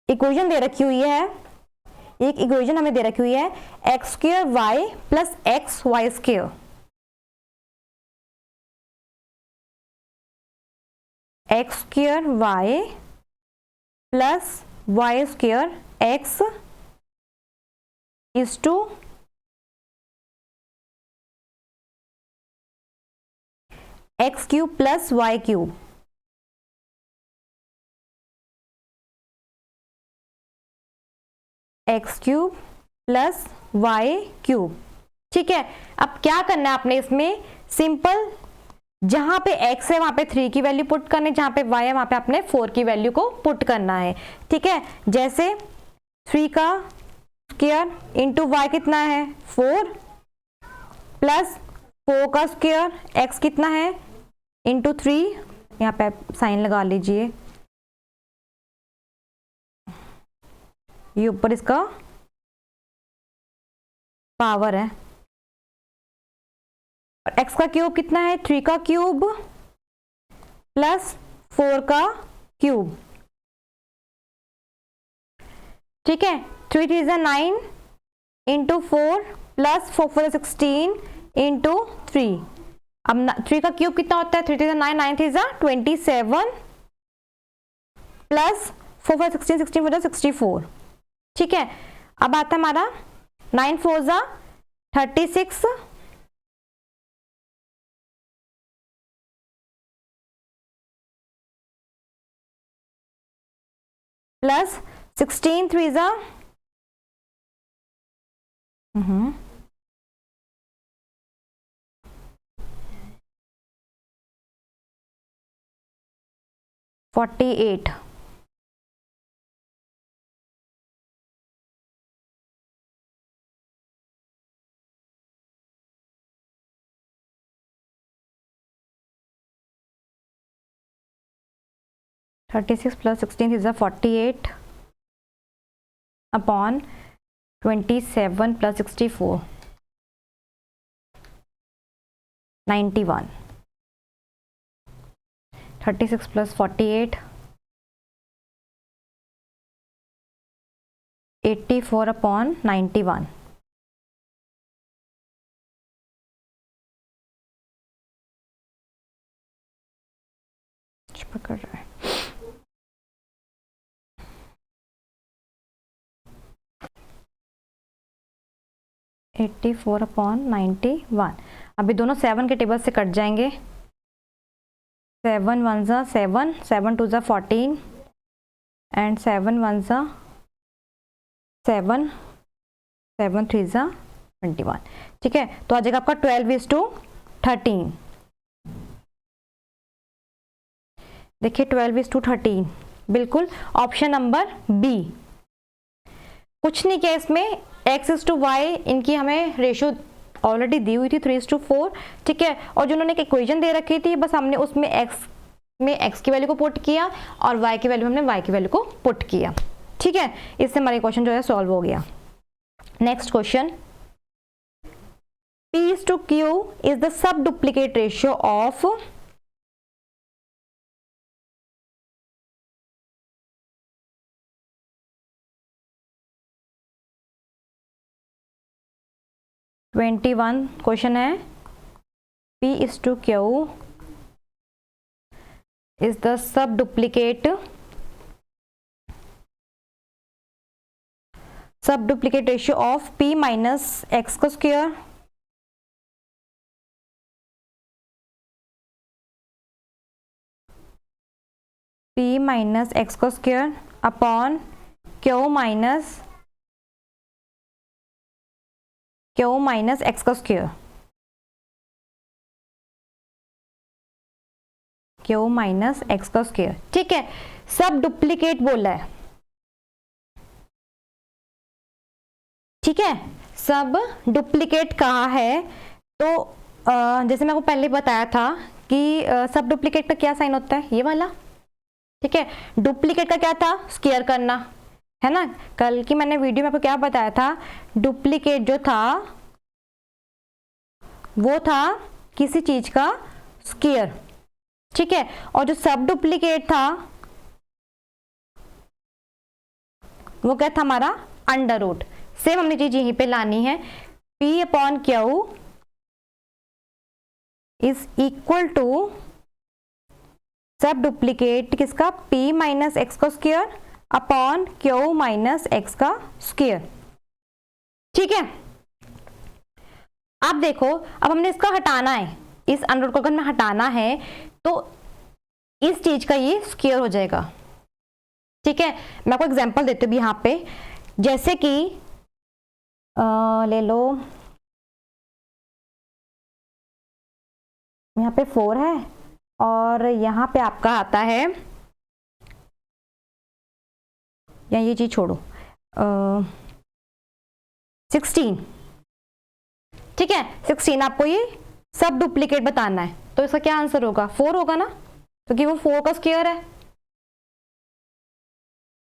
इक्वेशन दे रखी हुई है, एक इक्वेशन हमें दे रखी हुई है x square y plus x y square, x square y plus y square x is to x cube plus y cube, x cube plus y cube. ठीक है, अब क्या करना है आपने इसमें, सिंपल जहां पे x है वहां पे 3 की वैल्यू पुट करनी, जहां पे y है वहां पे आपने 4 की वैल्यू को पुट करना है। ठीक है, जैसे 3 का स्क्वायर इंटू वाई कितना है 4 प्लस 4 का स्क्वायर x कितना है इंटू 3, यहाँ पे साइन लगा लीजिए, ये ऊपर इसका पावर है, और x का क्यूब कितना है 3 का क्यूब प्लस 4 का क्यूब। ठीक है, 3 3 is 9 इंटू 4 प्लस 4 4 16 इंटू 3। अब 3 का क्यूब कितना होता है 3 3 9 9 3 27 प्लस 4 4 16 16 4 64। ठीक है, अब आता है हमारा 9 4 36 plus 16 3 48। 36 plus 16 is 48 upon 27 plus 64 91। 36 plus 48 84 upon 91। पकड़ रहा है, एट्टी 4 अपॉन 91। अभी दोनों 7 के टेबल से कट जाएंगे, 7 1 7 7 2 14 एंड 7 1 7 7 3 21। ठीक है, तो आ जाएगा आपका 12:13। देखिए 12:13 बिल्कुल ऑप्शन नंबर बी। कुछ नहीं किया इसमें, x/y इनकी हमें रेशियो ऑलरेडी दी हुई थी 3:4। ठीक है, और जो उन्होंने एक इक्वेशन दे रखी थी बस हमने उसमें x की वैल्यू को पुट किया और y की वैल्यू हमने y की वैल्यू को पुट किया। ठीक है, इससे हमारा क्वेश्चन जो है सॉल्व हो गया। Next question, P/Q is the sub duplicate ratio of question है P/Q is the subduplicate ratio of P minus x का स्क्वायर P minus x का square upon Q minus x का स्क्वायर, Q minus x का स्क्वायर। ठीक है, सब डुप्लीकेट बोला है। ठीक है, सब डुप्लीकेट कहा है तो जैसे मैं आपको पहले बताया था कि सब डुप्लीकेट का क्या साइन होता है, ये वाला। ठीक है, डुप्लीकेट का क्या था, स्क्वायर करना है ना। कल की मैंने वीडियो में आपको क्या बताया था, डुप्लीकेट जो था वो था किसी चीज का स्क्वायर। ठीक है, और जो सब डुप्लीकेट था वो क्या था हमारा अंडर रूट। सेम हमने चीज यहीं पे लानी है, P upon Q is equal to sub duplicate किसका, P माइनस एक्स का square upon Q minus x का स्क्वायर। ठीक है, अब देखो, अब हमने इसका हटाना है, इस अंडर रूट को अगर मैं हटाना है तो इस चीज का ये स्क्वायर हो जाएगा। ठीक है, मैं आपको एग्जांपल देती हूँ यहाँ पे, जैसे कि ले लो, यहाँ पे 4 है और यहाँ पे आपका आता है, या ये चीज छोड़ो, 16। ठीक है, 16 आपको ये सब डुप्लीकेट बताना है, तो इसका क्या आंसर होगा, 4 होगा ना, क्योंकि वो 4 का स्क्वायर है।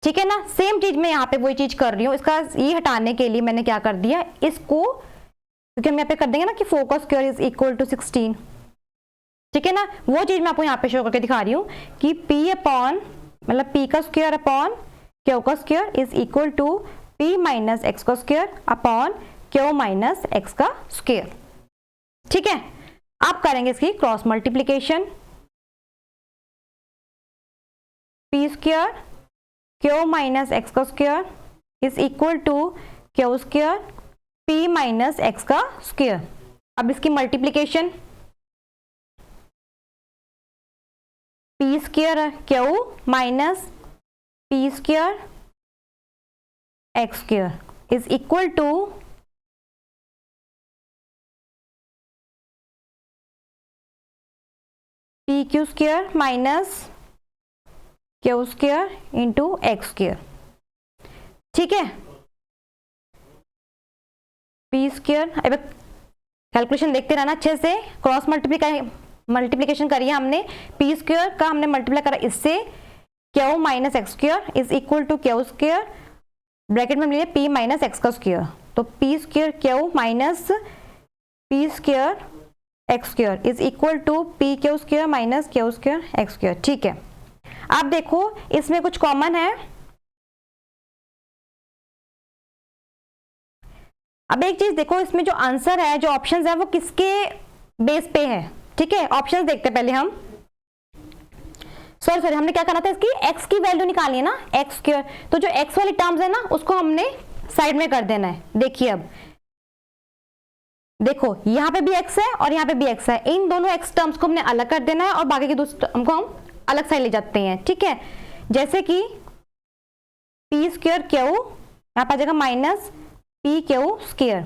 ठीक है ना, सेम चीज मैं यहाँ पे वही चीज कर रही हूँ। इसका ये हटाने के लिए मैंने क्या कर दिया, इसको, क्योंकि हम यहाँ पे कर देंगे ना कि 4 का स्क्वायर इज इक्वल टू 16। ठीक है ना, वो चीज मैं आपको यहाँ पे शो करके दिखा रही हूँ कि P अपॉन, मतलब P का स्क्वायर अपॉन Q का square is equal to P minus x का square upon Q minus x का स्क्वायर। ठीक है, आप करेंगे इसकी cross multiplication, P square Q minus x का square is equal to Q square P minus x का स्क्वायर। अब इसकी multiplication, P square Q minus P square x square is equal to P Q square minus Q square into x square. ठीक है, पी स्क्वायर, अब कैलकुलेशन देखते रहना अच्छे से, क्रॉस मल्टीप्लीकेशन करिए हमने, पी स्क्वायर का हमने मल्टीप्लाई करा इससे, Q minus x square is equal to Q square, bracket में मिलिए P माइनस एक्स का स्क्वायर, तो P square Q minus P square x square is equal to P Q square minus Q square x square. ठीक है, आप देखो इसमें कुछ कॉमन है। अब एक चीज देखो, इसमें जो आंसर है, जो ऑप्शंस है, वो किसके बेस पे है। ठीक है, ऑप्शंस देखते हैं पहले हम, सॉरी हमने क्या करना था, इसकी x की वैल्यू निकालनी है ना, एक्स स्क्वायर, तो जो x वाली टर्म्स है ना उसको हमने साइड में कर देना है। देखिए अब देखो, यहाँ पे भी x है और यहाँ पे भी x है, इन दोनों x टर्म्स को हमने अलग कर देना है और बाकी के दूसरे टर्म को हम अलग साइड ले जाते हैं। ठीक है, जैसे कि P स्क्वायर क्यू यहाँ पे आ जाएगा minus P Q square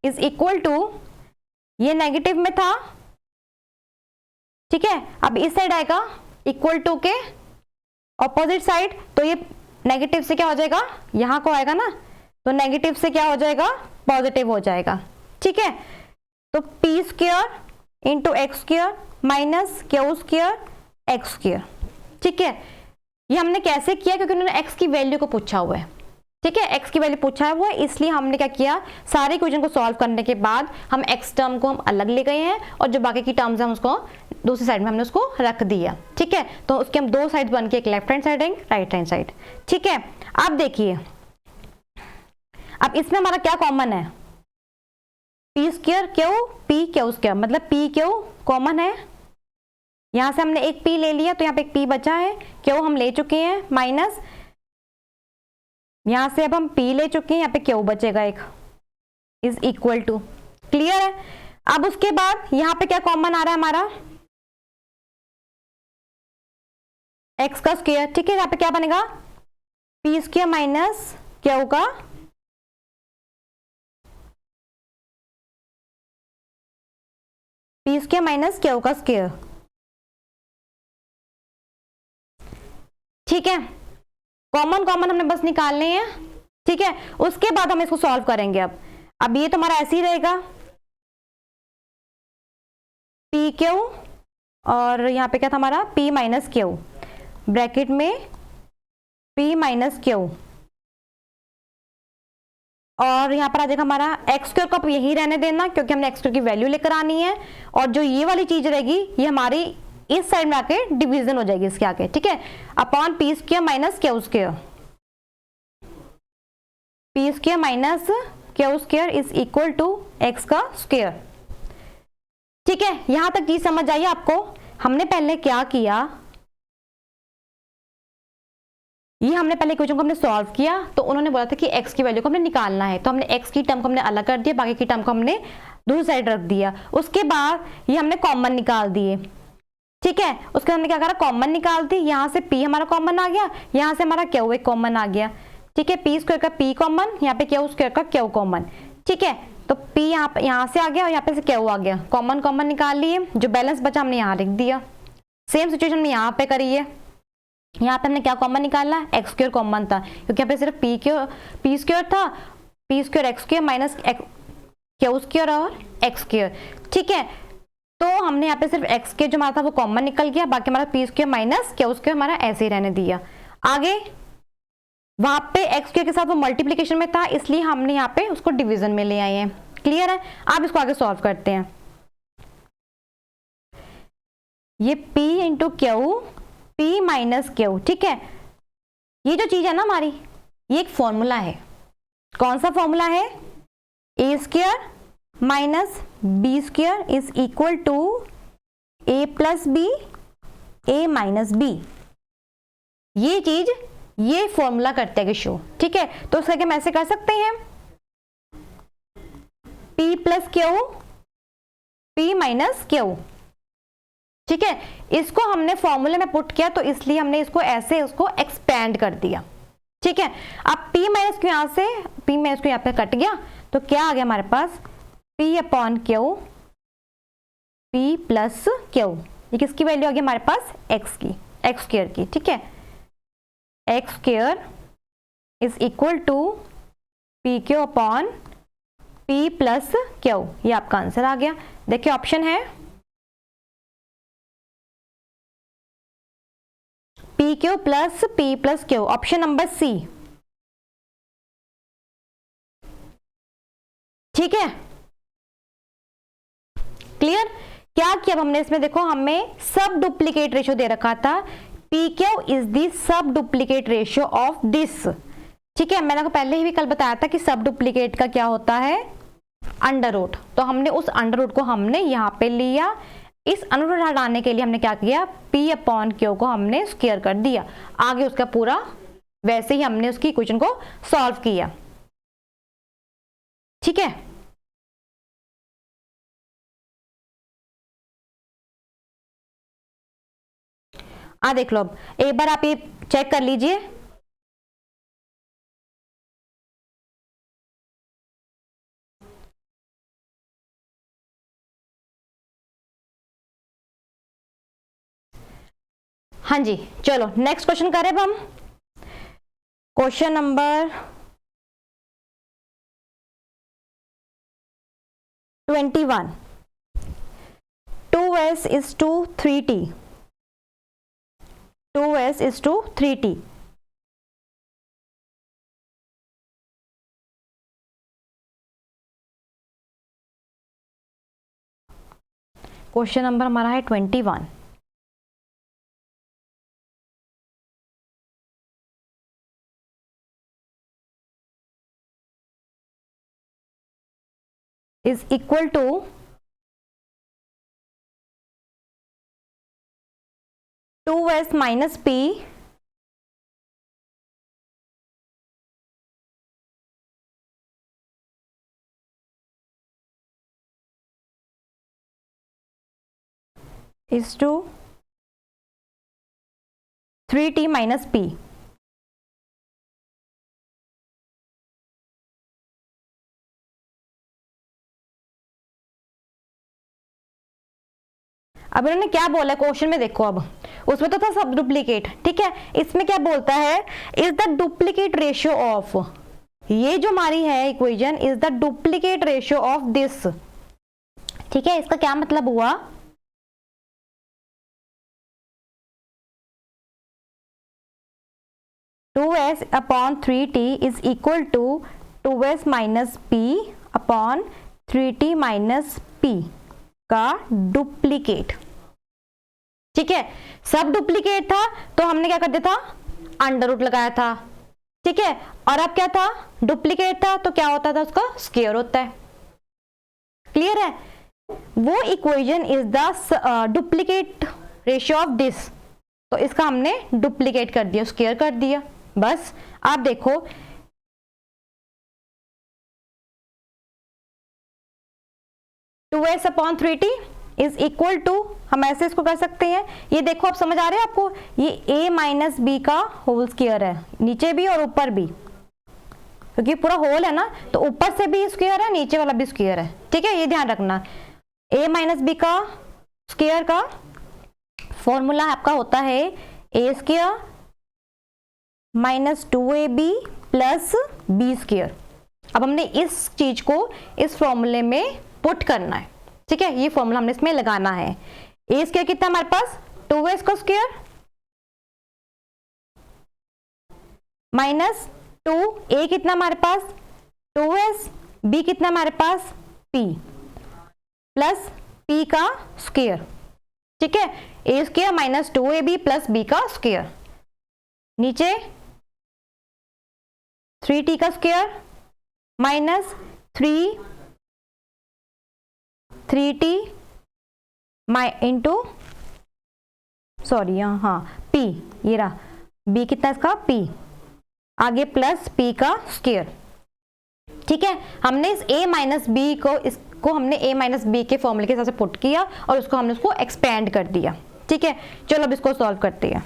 is equal to, ये नेगेटिव में था। ठीक है, अब इस साइड आएगा इक्वल टू के ऑपोजिट साइड, तो ये नेगेटिव से क्या हो जाएगा, यहां को आएगा ना, तो नेगेटिव से क्या हो जाएगा, पॉजिटिव हो जाएगा। ठीक है, तो P square into x square minus Q square x square. ठीक है, ये हमने कैसे किया, क्योंकि उन्होंने x की वैल्यू को पूछा हुआ है। ठीक है, x की वैल्यू पूछा हुआ है, इसलिए हमने क्या किया, सारे इक्वेशन को सॉल्व करने के बाद हम x टर्म को हम अलग ले गए हैं और जो बाकी की टर्म्स हैं उसको दूसरी साइड में हमने उसको रख दिया। ठीक है, तो उसके हम दो साइड बन के, एक लेफ्ट हैंड साइड है, राइट हैंड साइड। ठीक है, अब देखिए, अब इसमें हमारा क्या कॉमन है, P square Q P Q square, मतलब P क्यू कॉमन है, यहां से हमने एक P ले लिया तो यहाँ पे एक P बचा है, क्यू हम ले चुके हैं माइनस, यहां से अब हम P ले चुके हैं, यहाँ पे क्यू बचेगा एक, इज इक्वल टू, क्लियर है। अब उसके बाद यहाँ पे क्या कॉमन आ रहा है हमारा, x का स्क्वायर। ठीक है, यहाँ पे क्या बनेगा, P स्क्वायर माइनस क्यू का P स्क्वायर माइनस क्यू का स्क्वायर। ठीक है, कॉमन हमने बस निकालने हैं। ठीक है, उसके बाद हम इसको सॉल्व करेंगे। अब ये तो हमारा ऐसे ही रहेगा, P क्यू और यहाँ पे क्या था हमारा P माइनस क्यू, ब्रैकेट में P माइनस क्यू, और यहाँ पर आ जाएगा हमारा एक्स स्क्वायर को यही रहने देना, क्योंकि हमने एक्स स्क्वायर की वैल्यू लेकर आनी है, और जो ये वाली चीज रहेगी ये हमारी इस साइड में आके डिवीजन हो जाएगी इसके आगे। ठीक है, upon P square minus Q square. P square minus Q square is equal to x का स्क्वायर। ठीक है, यहां तक चीज समझ आई आपको। हमने पहले क्या किया, ये हमने पहले क्वेश्चन को हमने सॉल्व किया, तो उन्होंने बोला था कि x की वैल्यू को हमने निकालना है, तो हमने x की टर्म को हमने अलग कर दिया, बाकी की टर्म को हमने दूसरी साइड रख दिया। उसके बाद ये हमने कॉमन निकाल दिए। ठीक है, उसके बाद हमने क्या करा, कॉमन निकाल दी। यहाँ से p हमारा कॉमन आ गया, यहाँ से हमारा क्यू एक कॉमन आ गया। ठीक है, पी स्क्वायर का p कॉमन, यहाँ पे क्यू स्क्वायर का क्यू कॉमन। ठीक है, तो p यहाँ से आ गया और यहाँ पे से क्यू आ गया, कॉमन कॉमन निकाल लिए, जो बैलेंस बचा हमने यहाँ लिख दिया। सेम सिचुएशन में यहाँ पे करी है। यहाँ पे हमने क्या कॉमन निकाला, एक्स स्क्वायर कॉमन था, क्योंकि यहाँ पे सिर्फ पी स्क्वायर था, P square x square minus Q square और एक्स स्क्वायर। ठीक है, तो हमने यहाँ पे सिर्फ एक्स स्क्वायर जो हमारा था वो कॉमन निकल गया, बाकी हमारा P square minus Q square हमारा ऐसे ही रहने दिया। आगे वहां पे एक्स स्क्वायर के साथ वो मल्टीप्लीकेशन में था, इसलिए हमने यहाँ पे उसको डिवीजन में ले आए हैं। क्लियर है, आप इसको आगे सॉल्व करते हैं। ये p into Q, p minus Q. ठीक है, ये जो चीज है ना हमारी, ये एक फॉर्मूला है। कौन सा फॉर्मूला है, A square minus B square is equal to A plus B, A minus B. ये चीज, ये फॉर्मूला करते हैं कि शो। ठीक है, तो उसका हम ऐसे कर सकते हैं, p plus Q, p minus Q. ठीक है, इसको हमने फॉर्मूले में पुट किया, तो इसलिए हमने इसको ऐसे उसको एक्सपेंड कर दिया। ठीक है, अब p माइनस क्यू यहाँ से, p माइनस क्यू यहाँ पे कट गया, तो क्या आ गया हमारे पास, p upon Q, p plus Q. ये किसकी वैल्यू आ गई हमारे पास, x की, एक्स स्क्वायर की। ठीक है, x square is equal to P Q upon p plus Q. ये आपका आंसर आ गया। देखिए ऑप्शन है P Q plus p plus Q, option number C. ठीक है, क्लियर। क्या किया अब हमने इसमें, देखो हमें सब डुप्लीकेट रेशियो दे रखा था, पी क्यू इज दी सब डुप्लीकेट रेशियो ऑफ दिस। ठीक है, मैंने आपको पहले ही भी कल बताया था कि सब डुप्लीकेट का क्या होता है, अंडर रूट। तो हमने उस अंडर रूट को हमने यहाँ पे लिया। इस अंडर रूट हटाने के लिए हमने क्या किया, p अपॉन क्यू को हमने स्क्वायर कर दिया। आगे उसका पूरा वैसे ही हमने उसकी इक्वेशन को सॉल्व किया। ठीक है, देख लो, अब एक बार आप ये चेक कर लीजिए। हाँ जी, चलो नेक्स्ट क्वेश्चन करें अब हम। Question number 21, 2s is to 3t, 2s is to 3t। Question number हमारा है 21। is equal to 2s minus p is to 3t minus p। अब इन्होंने क्या बोला क्वेश्चन में, देखो अब उसमें तो था सब डुप्लीकेट। ठीक है, इसमें क्या बोलता है, is the duplicate ratio of, ये जो हमारी है equation, is the duplicate ratio of this. ठीक है, इसका क्या मतलब हुआ, two S upon 3t is equal to 2s minus P upon 3t minus p का डुप्लीकेट। ठीक है, सब डुप्लीकेट था तो हमने क्या कर दिया था, अंडर रूट लगाया था। ठीक है, और अब क्या था, डुप्लीकेट था, तो क्या होता था, उसका स्क्वायर होता है। क्लियर है, वो equation is the duplicate ratio of this, तो इसका हमने डुप्लीकेट कर दिया, स्क्वायर कर दिया। बस आप देखो 2s/3t इज इक्वल टू, हम ऐसे इसको कर सकते हैं, ये देखो आप समझ आ रहे हैं आपको, ये a माइनस बी का होल स्क्वायर है, नीचे भी और ऊपर भी, क्योंकि पूरा होल है ना, तो ऊपर से भी स्क्वायर है, नीचे वाला भी स्क्वायर है। ठीक है, ये ध्यान रखना, a माइनस बी का स्क्वायर का फॉर्मूला आपका होता है a square minus 2ab plus B square. अब हमने इस चीज को इस फॉर्मूले में पुट करना है। ठीक है, ये फॉर्मूला हमने इसमें लगाना है। ए स्क्वायर कितना हमारे पास, 2s का स्क्वायर माइनस 2a कितना हमारे पास 2s, b कितना हमारे पास p प्लस p का स्क्वायर। ठीक है, a square minus 2ab plus b का स्क्वायर, नीचे 3t का square minus 3t into sorry हाँ p, ये रहा b कितना इसका p, आगे प्लस p का स्क्वायर। ठीक है, हमने इस a माइनस बी को, इसको हमने a माइनस बी के फॉर्मूले के हिसाब से पुट किया और उसको हमने उसको एक्सपेंड कर दिया। ठीक है, चलो अब इसको सॉल्व करते हैं।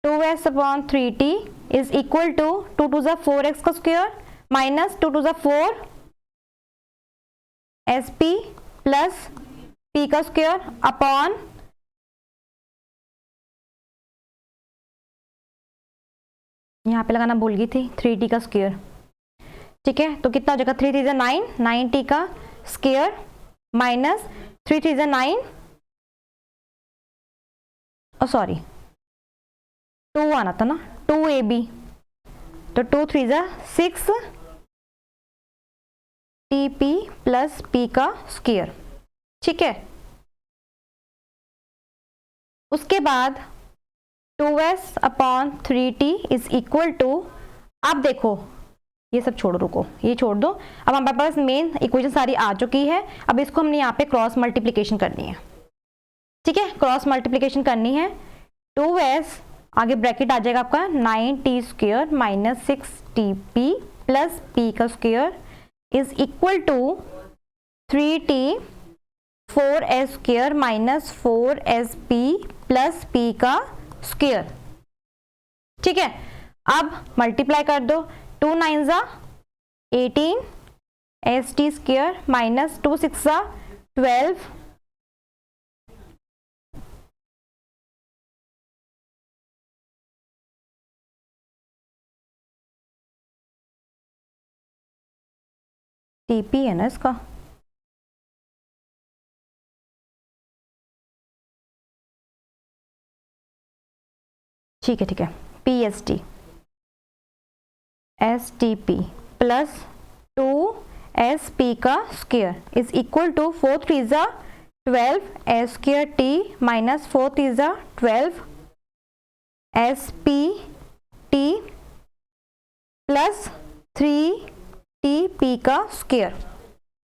2s/3t is equal to 2 to the 4x का square minus 2 to the 4 sp plus p का स्क्वायर अपॉन यहाँ पे लगाना भूल गई थी 3t का स्क्वायर। ठीक है, तो कितना हो जाएगा, 3 3 9, 9t का स्क्वायर माइनस 3 3 9, सॉरी 2 आना था ना, 2ab, तो 2 3 6 tp प्लस p का स्क्वायर। ठीक है, उसके बाद 2s/3t इज इक्वल टू, अब देखो ये सब छोड़ो, रुको ये छोड़ दो, अब हमारे पास मेन इक्वेशन सारी आ चुकी है, अब इसको हमने यहाँ पे क्रॉस मल्टीप्लिकेशन करनी है। ठीक है, क्रॉस मल्टीप्लिकेशन करनी है, 2s आगे ब्रैकेट आ जाएगा आपका 9t square minus 6tp plus p का square is equal to 3t 4s square minus 4sp plus p का स्क्वायर। ठीक है, अब मल्टीप्लाई कर दो, 2 9 18 st स्क्वायर माइनस 2 6 12 टीपी है ना इसका। ठीक है, ठीक है, PST STP प्लस 2SP का square is equal to 4 3 12 s square t minus 4 3 12 SP t plus 3TP का स्क्वायर।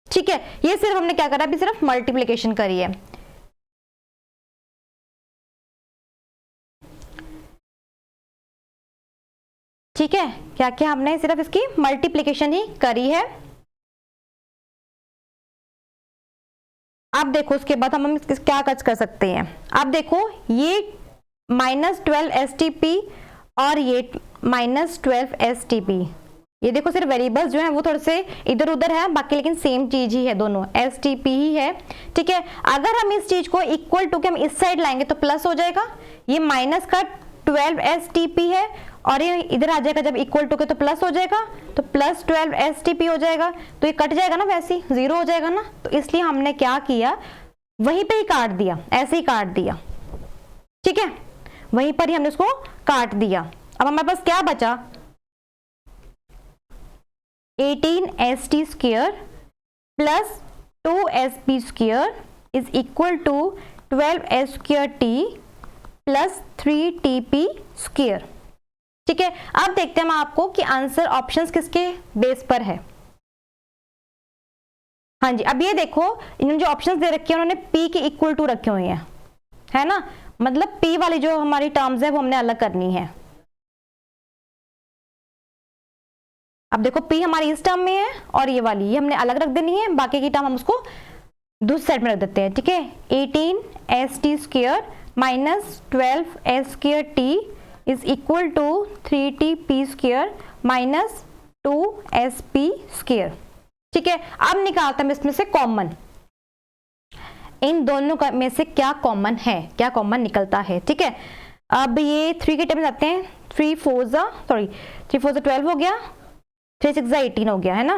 ठीक है, ये सिर्फ हमने क्या करा, अभी सिर्फ मल्टीप्लिकेशन करी है। ठीक है, क्या क्या हमने सिर्फ इसकी मल्टीप्लिकेशन ही करी है। अब देखो उसके बाद हम क्या कर सकते हैं, अब देखो ये -12 STP और ये -12 STP, ये देखो सिर्फ वेरिएबल्स जो हैं वो थोड़े से इधर उधर है, बाकी लेकिन सेम चीज ही है, दोनों STP ही है। ठीक है, अगर हम इस चीज को इक्वल टू के हम इस साइड लाएंगे तो प्लस हो जाएगा, ये माइनस का 12 STP है और ये इधर आ जाएगा, जब इक्वल टू के तो प्लस हो जाएगा, तो प्लस 12 STP हो जाएगा, तो ये कट जाएगा ना, वैसे ही जीरो हो जाएगा ना, तो इसलिए हमने क्या किया, वहीं पे ही काट दिया, ऐसे ही काट दिया। ठीक है, वहीं पर ही हमने उसको काट दिया। अब हमारे पास क्या बचा, 18 ST square plus 2 SP square is equal to 12 S square T plus 3 TP square. ठीक है, अब देखते हैं हम आपको कि आंसर ऑप्शंस किसके बेस पर है। हाँ जी, अब ये देखो इन्होंने जो ऑप्शंस दे रखे हैं उन्होंने p के इक्वल टू रखे हुए हैं, है ना, मतलब p वाली जो हमारी टर्म्स है वो हमने अलग करनी है। अब देखो p हमारी इस टर्म में है और ये वाली ये हमने अलग रख देनी है, बाकी की टर्म हम उसको दूसरी साइड में रख देते हैं। ठीक है, 18st² minus 12s² is equal to 3tp² minus 2sp²। ठीक है, अब निकालते हैं इसमें से कॉमन, इन दोनों में से क्या कॉमन है, क्या कॉमन निकलता है। ठीक है, अब ये 3 के टर्म में आते हैं, 3 4 12 हो गया, 3 6 18 हो गया, है ना।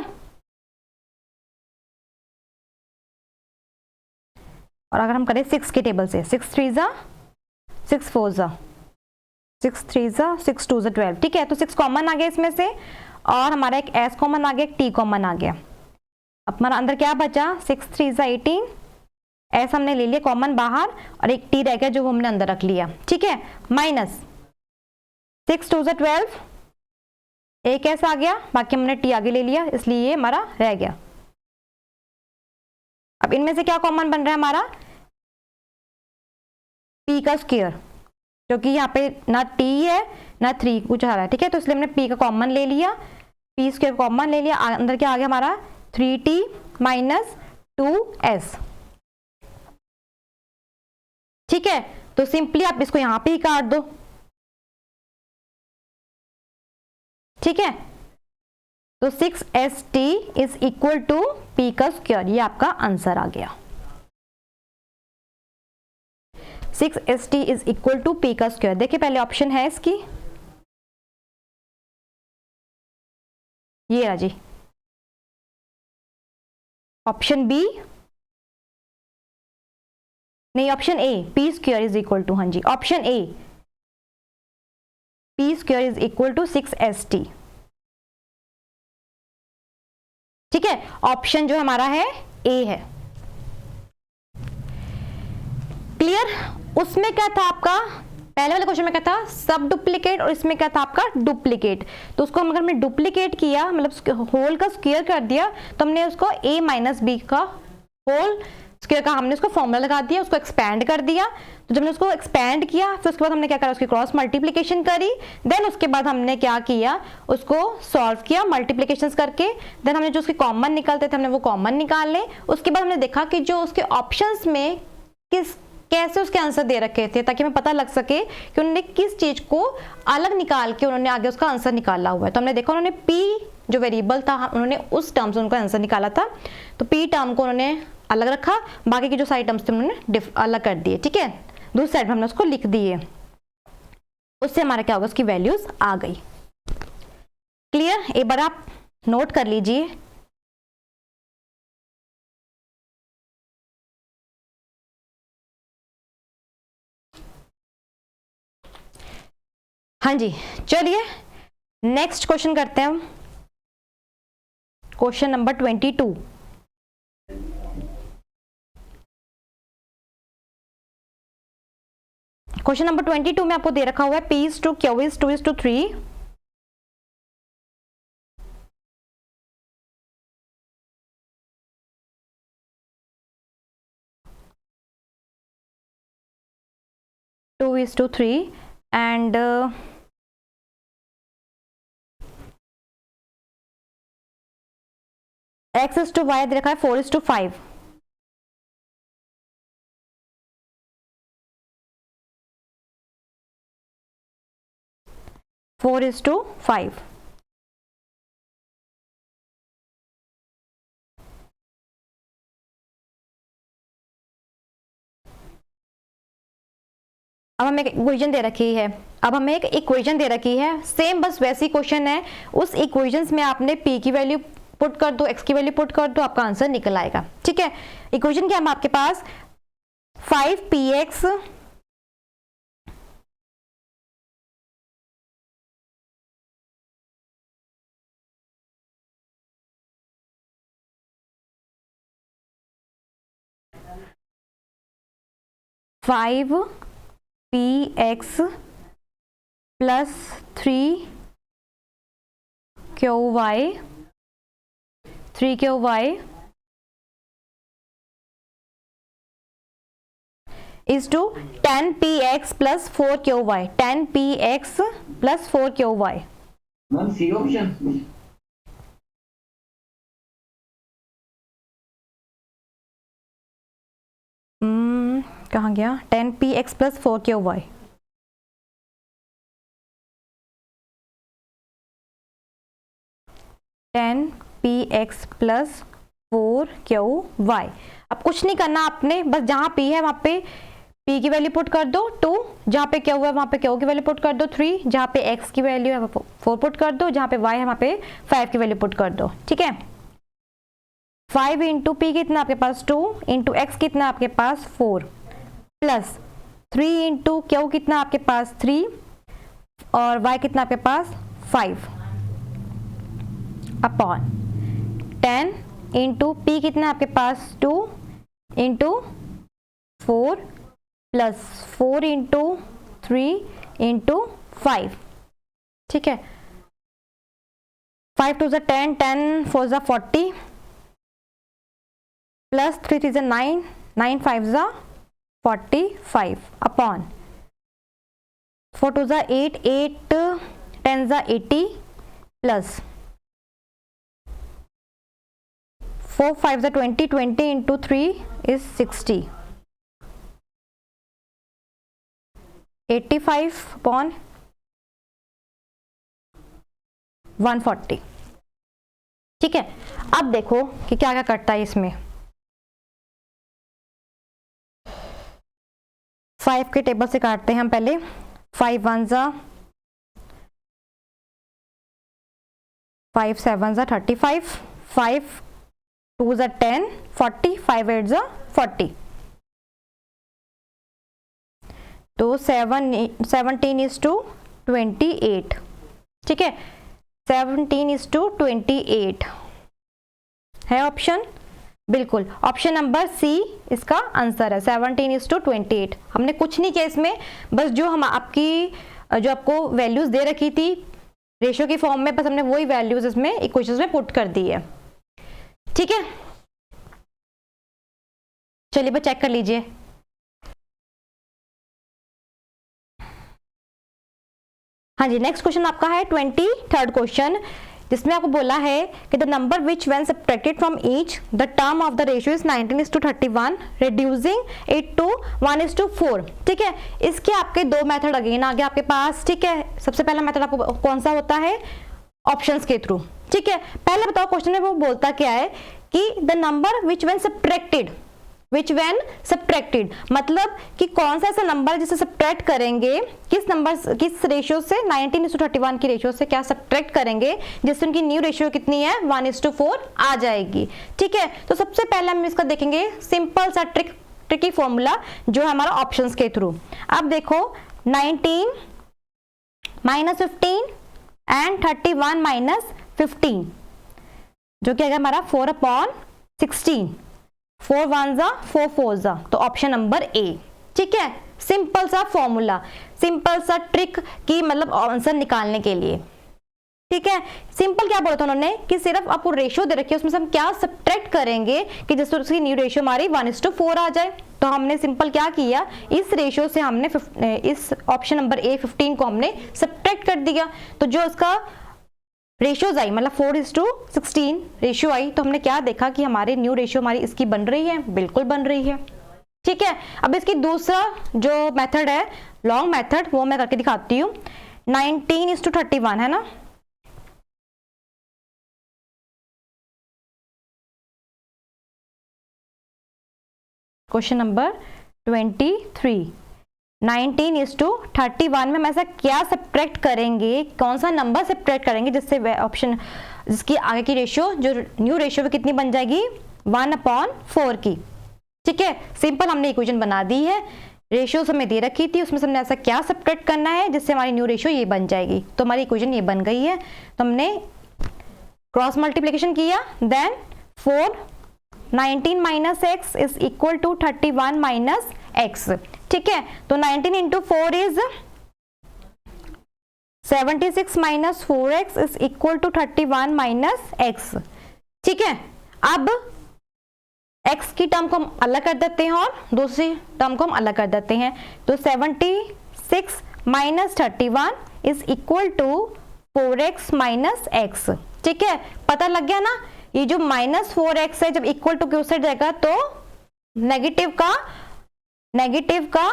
और अगर हम करें 6 के टेबल से, 6 3 6 4 6 3 6 2 12। ठीक है, तो 6 कॉमन आ गया इसमें से और हमारा एक s कॉमन आ गया, एक t कॉमन आ गया। अब हमारा अंदर क्या बचा, 6 3 18, s हमने ले लिया कॉमन बाहर और एक t रह गया जो हमने अंदर रख लिया। ठीक है, माइनस 6 2 12, एक s आ गया, बाकी हमने t आगे ले लिया इसलिए ये हमारा रह गया। अब इनमें से क्या कॉमन बन रहा है हमारा, p का स्क्वायर, क्योंकि यहाँ पे ना t है ना 3 कुछ आ रहा है। ठीक है, तो इसलिए हमने p का कॉमन ले लिया, p स्क्वायर कॉमन ले लिया, अंदर क्या आ गया हमारा 3t माइनस 2s। ठीक है, तो सिंपली आप इसको यहां पे ही काट दो। ठीक है, तो 6st is equal to p का स्क्वायर, ये आपका आंसर आ गया। 6st is equal to p का स्क्वायर। देखिए पहले ऑप्शन है इसकी, ये रहा जी ऑप्शन बी, नहीं option A, p square is equal to, हाँ जी option A, p square is equal to 6st। ठीक है, ऑप्शन जो हमारा है ए है। क्लियर, उसमें क्या था आपका, पहले वाले क्वेश्चन में क्या था सब डुप्लीकेट और इसमें क्या था आपका डुप्लीकेट। तो उसको अगर हमने डुप्लीकेट किया मतलब होल का स्क्वायर कर दिया तो हमने उसको a माइनस बी का होल स्क्वायर का हमने उसको फॉर्मूला लगा दिया, उसको एक्सपैंड कर दिया। तो जब हमने उसको एक्सपैंड किया फिर उसके बाद हमने क्या करा, उसकी क्रॉस मल्टीप्लिकेशन करी, देन उसके बाद हमने क्या किया, उसको सॉल्व किया मल्टीप्लिकेशंस करके, देन हमने जो उसके कॉमन निकलते थे हमने वो कॉमन निकाल ले। उसके बाद हमने देखा कि जो उसके ऑप्शंस में कैसे उसके आंसर दे रखे थे ताकि हमें पता लग सके कि उन्होंने किस चीज को अलग निकाल के उन्होंने आगे उसका आंसर निकाला हुआ है। तो हमने देखा उन्होंने p जो वेरिएबल था उन्होंने उस टर्म से उनका आंसर निकाला था, तो p टर्म को उन्होंने अलग रखा, बाकी के जो सारे टर्म्स थे उन्होंने अलग कर दिए। ठीक है, दूसरी साइड में हमने उसको लिख दिए, उससे हमारा क्या होगा, उसकी वैल्यूज आ गई। क्लियर, एक बार आप नोट कर लीजिए। हाँ जी, चलिए नेक्स्ट क्वेश्चन करते हैं हम, क्वेश्चन नंबर 22। क्वेश्चन नंबर 22 में आपको दे रखा हुआ है p is to q is 2 is to 3, and x is to y दे रखा है 4 is to 5। Four is to 5। अब हमें एक इक्वेशन दे रखी है, सेम बस वैसी क्वेश्चन है, उस इक्वेशंस में आपने p की वैल्यू पुट कर दो, x की वैल्यू पुट कर दो, आपका आंसर निकल आएगा। ठीक है, इक्वेशन क्या है आपके पास, 5px plus 3QY is to 10px plus 4qy 10px plus 4qy। Ma'am C option. कहाँ गया 10px plus 4qy। px plus 4qy। अब कुछ नहीं करना आपने, बस जहाँ p है वहाँ पे p की वैल्यू पुट कर दो 2, जहाँ पे q है वहाँ पे q की वैल्यू पुट कर दो 3, जहाँ पे x की वैल्यू है 4 पुट कर दो, जहाँ पे y है वहाँ पे 5 की वैल्यू पुट कर दो। ठीक है, 5 इंटू पी कितना आपके पास 2 इंटू एक्स कितना आपके पास 4 प्लस 3 इंटू क्यू कितना आपके पास 3 और y कितना आपके पास 5 अपॉन 10 इंटू पी कितना आपके पास 2 इंटू 4 प्लस 4 इंटू 3 इंटू 5। ठीक है, 5 2 10, 10 4 40 plus 3 3 9, 9 5 45 upon 4 2 8, 8 10 80 plus 4 5 20, 20 into 3 is 60 85 upon 140। ठीक है, अब देखो कि क्या क्या करता है इसमें। 5 के टेबल से काटते हैं हम पहले। 5 1 5 7 35, 5 2 10 40, 5 8 40। तो 17 is to 28। ठीक है, 17 is to 28 है ऑप्शन, बिल्कुल ऑप्शन नंबर सी इसका आंसर है। 17 is to 28। हमने कुछ नहीं किया इसमें, बस जो हम जो आपको वैल्यूज दे रखी थी रेशियो की फॉर्म में, बस हमने वही वैल्यूज इसमें इक्वेशंस में पुट कर दी है। ठीक है, चलिए बस चेक कर लीजिए। हाँ जी, नेक्स्ट क्वेश्चन आपका है 23rd क्वेश्चन, जिसमें आपको बोला है कि the number which when subtracted from each the term of the ratio is 19 is to 31 reducing it to 1 is to 4। ठीक है, इसके आपके दो मेथड अगेन आगे आपके पास। ठीक है, सबसे पहला मेथड आपको कौन सा होता है, ऑप्शंस के थ्रू। ठीक है, पहले बताओ क्वेश्चन में वो बोलता क्या है कि the number which when subtracted मतलब कि कौन सा ऐसा नंबर जिसे सब्ट्रैक्ट करेंगे, किस रेशियो से 19 is to 31 की रेशियो से क्या सब्ट्रैक्ट करेंगे जिससे उनकी न्यू रेशियो कितनी है 1 is to 4 आ जाएगी। ठीक है, तो सबसे पहले हम इसका देखेंगे सिंपल सा ट्रिकी फॉर्मूला जो है हमारा ऑप्शंस के थ्रू। अब देखो 19 माइनस 15 एंड 31 माइनस 15 जो कि हमारा 4/16, 4 1 4 4 तो ऑप्शन नंबर ए। ठीक है, सिंपल सा फॉर्मूला, सिंपल सा ट्रिक की मतलब आंसर निकालने के लिए। ठीक है, सिंपल क्या बोला था उन्होंने कि सिर्फ आपको रेशियो दे रखी है, उसमें से हम क्या सब्ट्रैक्ट करेंगे कि जिससे उसकी न्यू रेशियो हमारी 1 is to 4 आ जाए। तो हमने सिंपल क्या किया, इस रेशियो से हमने इस ऑप्शन नंबर ए 15 को हमने सब्ट्रैक्ट कर दिया। तो जो इसका रेशियोज आई मतलब 4 is to 16 रेशियो आई, तो हमने क्या देखा कि हमारी न्यू रेशियो हमारी इसकी बन रही है, बिल्कुल बन रही है। ठीक है, अब इसकी दूसरा जो मेथड है लॉन्ग मेथड वो मैं करके दिखाती हूँ। 19 is to 31 है ना, क्वेश्चन नंबर 23। 19 is to 31 में हम ऐसा क्या सब्ट्रैक्ट करेंगे, कौन सा नंबर सब्ट्रैक्ट करेंगे जिससे ऑप्शन जिसकी आगे की रेशियो जो न्यू रेशियो में कितनी बन जाएगी 1/4 की। ठीक है, सिंपल हमने इक्वेशन बना दी है, रेशियो हमें दे रखी थी, उसमें से हमने ऐसा क्या सब्ट्रैक्ट करना है जिससे हमारी न्यू रेशियो ये बन जाएगी। तो हमारी इक्वेशन ये बन गई है, तो हमने क्रॉस मल्टीप्लिकेशन किया, then 4 19 minus x is equal to 31 minus x. ठीक है, तो 19 into 4 is 76 minus 4x is equal to 31 minus x। ठीक है, अब x की टर्म को हम अलग कर देते हैं और दूसरी टर्म को हम अलग कर देते हैं। तो 76 minus 31 is equal to 4x minus x। ठीक है, पता लग गया ना, ये जो माइनस 4x है जब इक्वल टू के उस साइड जाएगा तो नेगेटिव का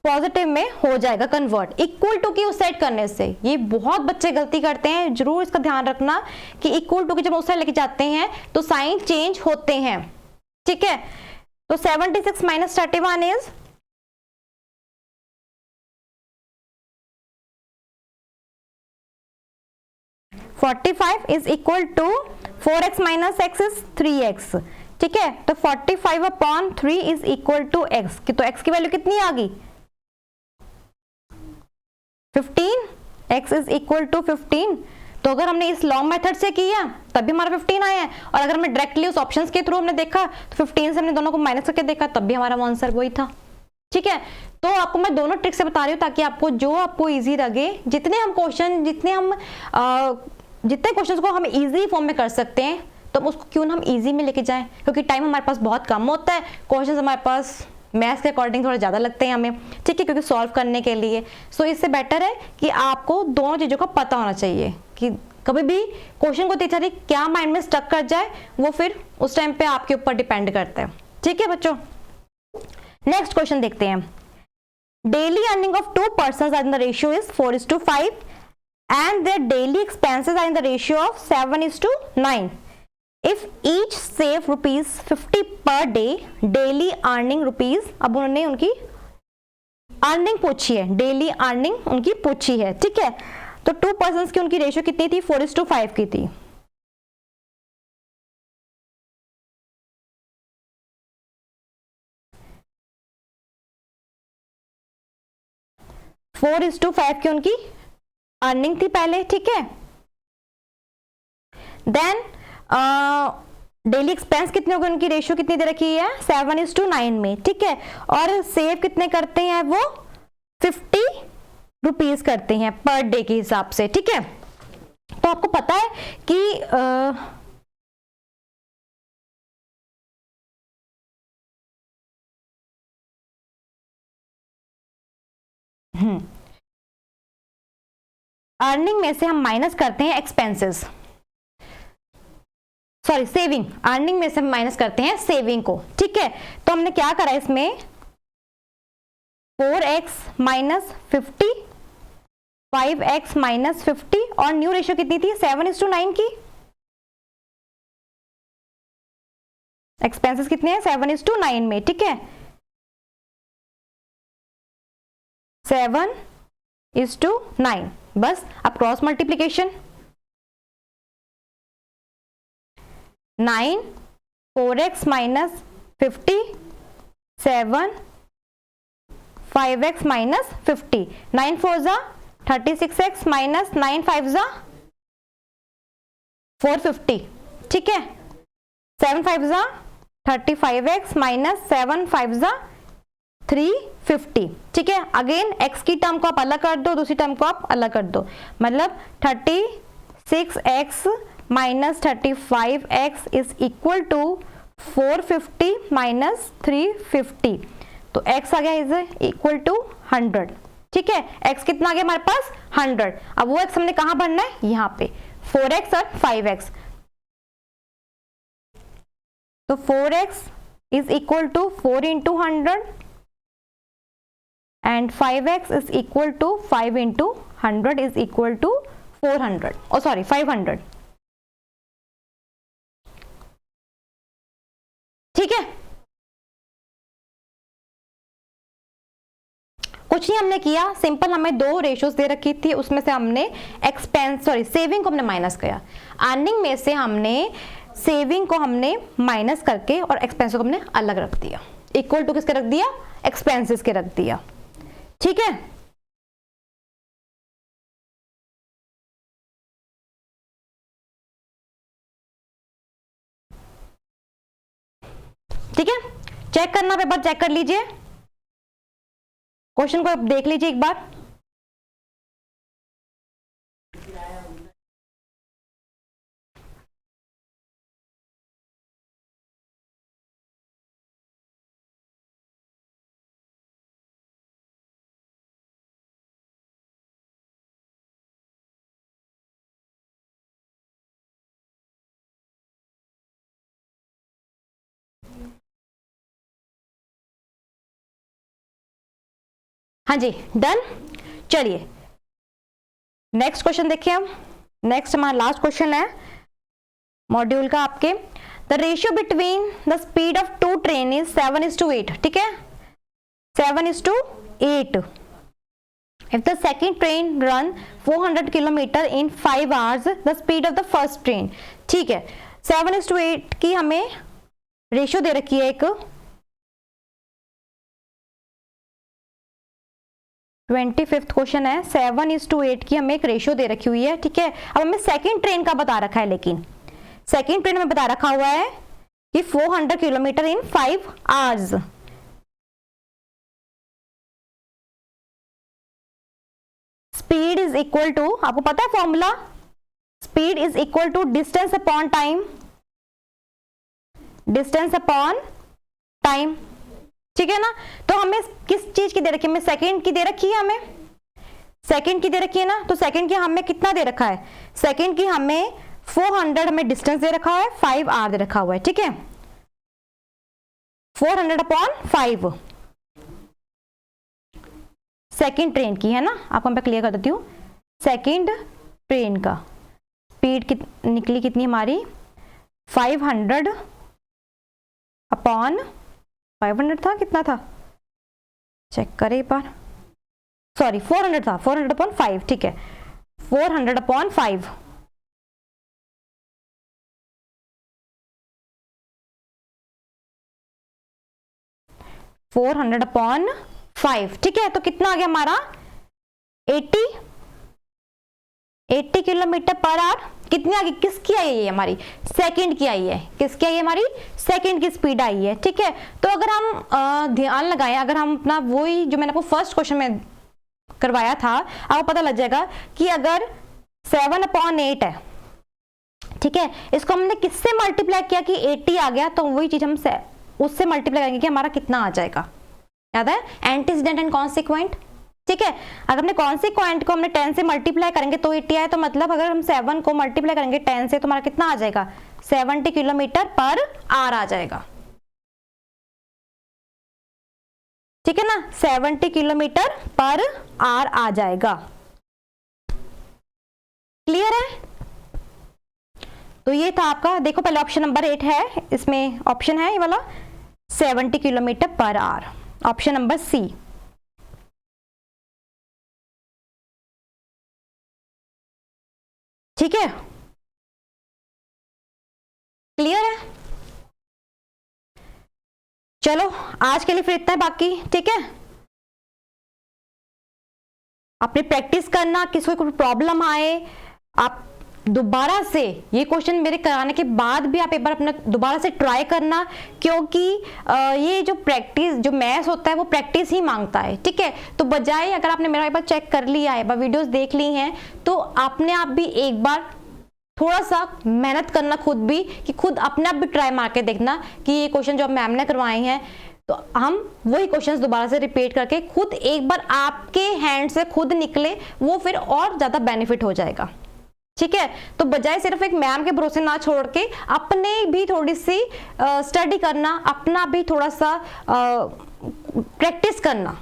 पॉजिटिव में हो जाएगा कन्वर्ट, इक्वल टू की उस साइड करने से। ये बहुत बच्चे गलती करते हैं, जरूर इसका ध्यान रखना कि इक्वल टू की जब उस साइड लेके जाते हैं तो साइन चेंज होते हैं। ठीक है, तो 76 minus 31 is 45 is equal to 4x minus x is 3x। ठीक है, तो 45 upon 3 is equal to x की, तो x की वैल्यू कितनी आ गई 15, x इज इक्वल टू 15। तो अगर हमने इस लॉन्ग मेथड से किया तब भी हमारा 15 आया है, और अगर हमने डायरेक्टली उस ऑप्शंस के थ्रू हमने देखा तो 15 से हमने दोनों को माइनस करके देखा तब भी हमारा आंसर वही था। ठीक है, तो आपको मैं दोनों ट्रिक से बता रही हूँ ताकि आपको जो आपको इजी लगे, जितने क्वेश्चंस को हम इजी फॉर्म में कर सकते हैं तो उसको क्यों ना हम इजी में लेके जाएं, क्योंकि टाइम हमारे पास बहुत कम होता है, क्वेश्चंस हमारे पास मैथ्स के अकॉर्डिंग थोड़ा ज़्यादा लगते हैं हमें। ठीक है, क्योंकि सॉल्व करने के लिए। सो इससे बेटर है कि आपको दोनों चीज़ों का पता होना चाहिए कि कभी भी क्वेश्चन को देखा जाए क्या माइंड में स्टक कर जाए, वो फिर उस टाइम पे आपके ऊपर डिपेंड करता है। ठीक है बच्चों, नेक्स्ट क्वेश्चन देखते हैं। Daily earning of 2 persons are in the ratio is 4:5 and their daily expenses are in the ratio of 7:9. If each save ₹50 per day, daily earning rupees, अब उन्होंने उनकी अर्निंग पूछी है, डेली अर्निंग उनकी पूछी है। ठीक है, तो 2 persons की उनकी रेशियो कितनी थी 4:5 की थी। फोर इज टू 5 की उनकी अर्निंग थी पहले। ठीक है, देन डेली एक्सपेंस कितने हो गए, उनकी रेशियो कितनी दे रखी है 7:9 में। ठीक है, और सेव कितने करते हैं वो 50 रुपीज करते हैं पर डे के हिसाब से। ठीक है, तो आपको पता है कि अर्निंग में से हम माइनस करते हैं एक्सपेंसेस, सॉरी सेविंग, अर्निंग में से हम माइनस करते हैं सेविंग को। ठीक है, तो हमने क्या करा इसमें 4x माइनस 50, 5x माइनस 50, और न्यू रेशियो कितनी थी 7:9 की। एक्सपेंसेस कितने हैं 7:9 में। ठीक है, 7:9, बस अब cross multiplication 9 4x minus 50 7 5x minus 50, 9 4 जा 36x माइनस 9 5 जा 450। ठीक है, 7 5 जा 35x माइनस 7 5 जा 350। ठीक है, अगेन x की टर्म को आप अलग कर दो, दूसरी टर्म को आप अलग कर दो, मतलब 36x minus 35x is equal to 450 minus 350, तो x आ गया इज इक्वल टू 100। ठीक है, x कितना आ गया हमारे पास 100। अब वो x हमने कहां भरना है, यहाँ पे 4x और 5x, तो 4x is equal to 4 into 100 and 5x is equal to 5 into 100 is equal to 400, oh sorry 500। ठीक है, कुछ नहीं हमने किया, सिंपल हमें 2 रेशियोज दे रखी थी, उसमें से हमने एक्सपेंस सॉरी सेविंग को हमने माइनस किया, अर्निंग में से हमने सेविंग को हमने माइनस करके और एक्सपेंस को हमने अलग रख दिया, इक्वल टू किसके रख दिया एक्सपेंसेस के रख दिया। ठीक है, ठीक है, चेक करना, पेपर चेक कर लीजिए, क्वेश्चन को देख लीजिए एक बार। हाँ जी, डन। चलिए नेक्स्ट क्वेश्चन देखिए हम। नेक्स्ट हमारा लास्ट क्वेश्चन है मॉड्यूल का आपके। The ratio between the speed of two train is 7:8। ठीक है, 7:8। If the second train run 400 kilometre in 5 hours, the speed of the first train। ठीक है, 7:8 की हमें रेशियो दे रखी है एक। 25th क्वेश्चन है, 7:8 की हमें एक रेशियो दे रखी हुई है। ठीक है, अब हमें सेकंड ट्रेन का बता रखा है, लेकिन सेकंड ट्रेन में बता रखा हुआ है कि 400 kilometre in 5 hours। Speed is equal to, आपको पता है फॉर्मूला, speed is equal to distance upon time, distance upon time. ठीक है ना, तो हमें किस चीज की दे रखी है, हमें सेकंड की दे रखी है, हमें सेकंड की दे रखी है ना। तो सेकंड की हमें कितना दे रखा है, सेकंड की हमें 400 हमें डिस्टेंस दे रखा है, 5 आवर दे रखा हुआ है। ठीक है, 400 अपॉन 5 सेकंड ट्रेन की है ना। आपको मैं क्लियर कर देती हूँ, सेकंड ट्रेन का स्पीड निकली कितनी हमारी, 500 अपॉन 500 था, कितना था चेक करें एक बार, सॉरी 400 था, 400 अपॉन 5। ठीक है, 400 अपॉन 5। ठीक है, तो कितना आ गया हमारा 80 किलोमीटर पर आवर। कितनी आ गई, किसकी आई है ये हमारी, सेकंड की आई है। किसकी आई है, हमारी सेकंड की स्पीड आई है। ठीक है, तो अगर हम ध्यान लगाएं, अगर हम अपना वही जो मैंने आपको फर्स्ट क्वेश्चन में करवाया था, आपको पता लग जाएगा कि अगर 7/8 है, ठीक है, इसको हमने किससे मल्टीप्लाई किया कि 80 आ गया, तो वही चीज हम उससे मल्टीप्लाई करेंगे कि हमारा कितना आ जाएगा। याद है, एंटीसीडेंट एंड कॉन्सिक्वेंट। ठीक है, अगर हमने कॉन्सिक्वेंट को हमने 10 से मल्टीप्लाई करेंगे तो 80 आए, तो मतलब अगर हम 7 को मल्टीप्लाई करेंगे 10 से तो हमारा कितना आ जाएगा, 70 किलोमीटर पर आवर आ जाएगा। ठीक है ना, 70 किलोमीटर पर आवर आ जाएगा। क्लियर है, तो ये था आपका, देखो पहले ऑप्शन नंबर 8 है, इसमें ऑप्शन है ये वाला 70 kilometre per hour, option number C. ठीक है, क्लियर है। चलो आज के लिए फिर इतना है, बाकी ठीक है आपने प्रैक्टिस करना, किसी को प्रॉब्लम आए आप दोबारा से ये क्वेश्चन मेरे कराने के बाद भी आप एक बार अपना दोबारा से ट्राई करना, क्योंकि ये जो प्रैक्टिस, जो मैथ्स होता है वो प्रैक्टिस ही मांगता है। ठीक है, तो बजाय अगर आपने मेरा एक बार चेक कर लिया है, वीडियोस देख ली हैं, तो आपने आप भी एक बार थोड़ा सा मेहनत करना खुद भी, कि खुद अपने आप भी ट्राई मार के देखना कि ये क्वेश्चन जो मैम ने करवाए हैं, तो हम वही क्वेश्चंस दोबारा से रिपीट करके खुद एक बार आपके हैंड से खुद निकले, वो फिर और ज्यादा बेनिफिट हो जाएगा। ठीक है, तो बजाय सिर्फ एक मैम के भरोसे ना छोड़ के अपने भी थोड़ी सी स्टडी करना, अपना भी थोड़ा सा प्रैक्टिस करना।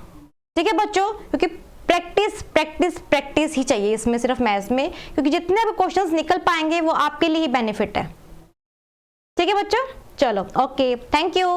ठीक है बच्चों, क्योंकि प्रैक्टिस प्रैक्टिस प्रैक्टिस ही चाहिए इसमें, सिर्फ मैथ्स में, क्योंकि जितने भी क्वेश्चंस निकल पाएंगे वो आपके लिए ही बेनिफिट है। ठीक है बच्चों, चलो ओके, थैंक यू।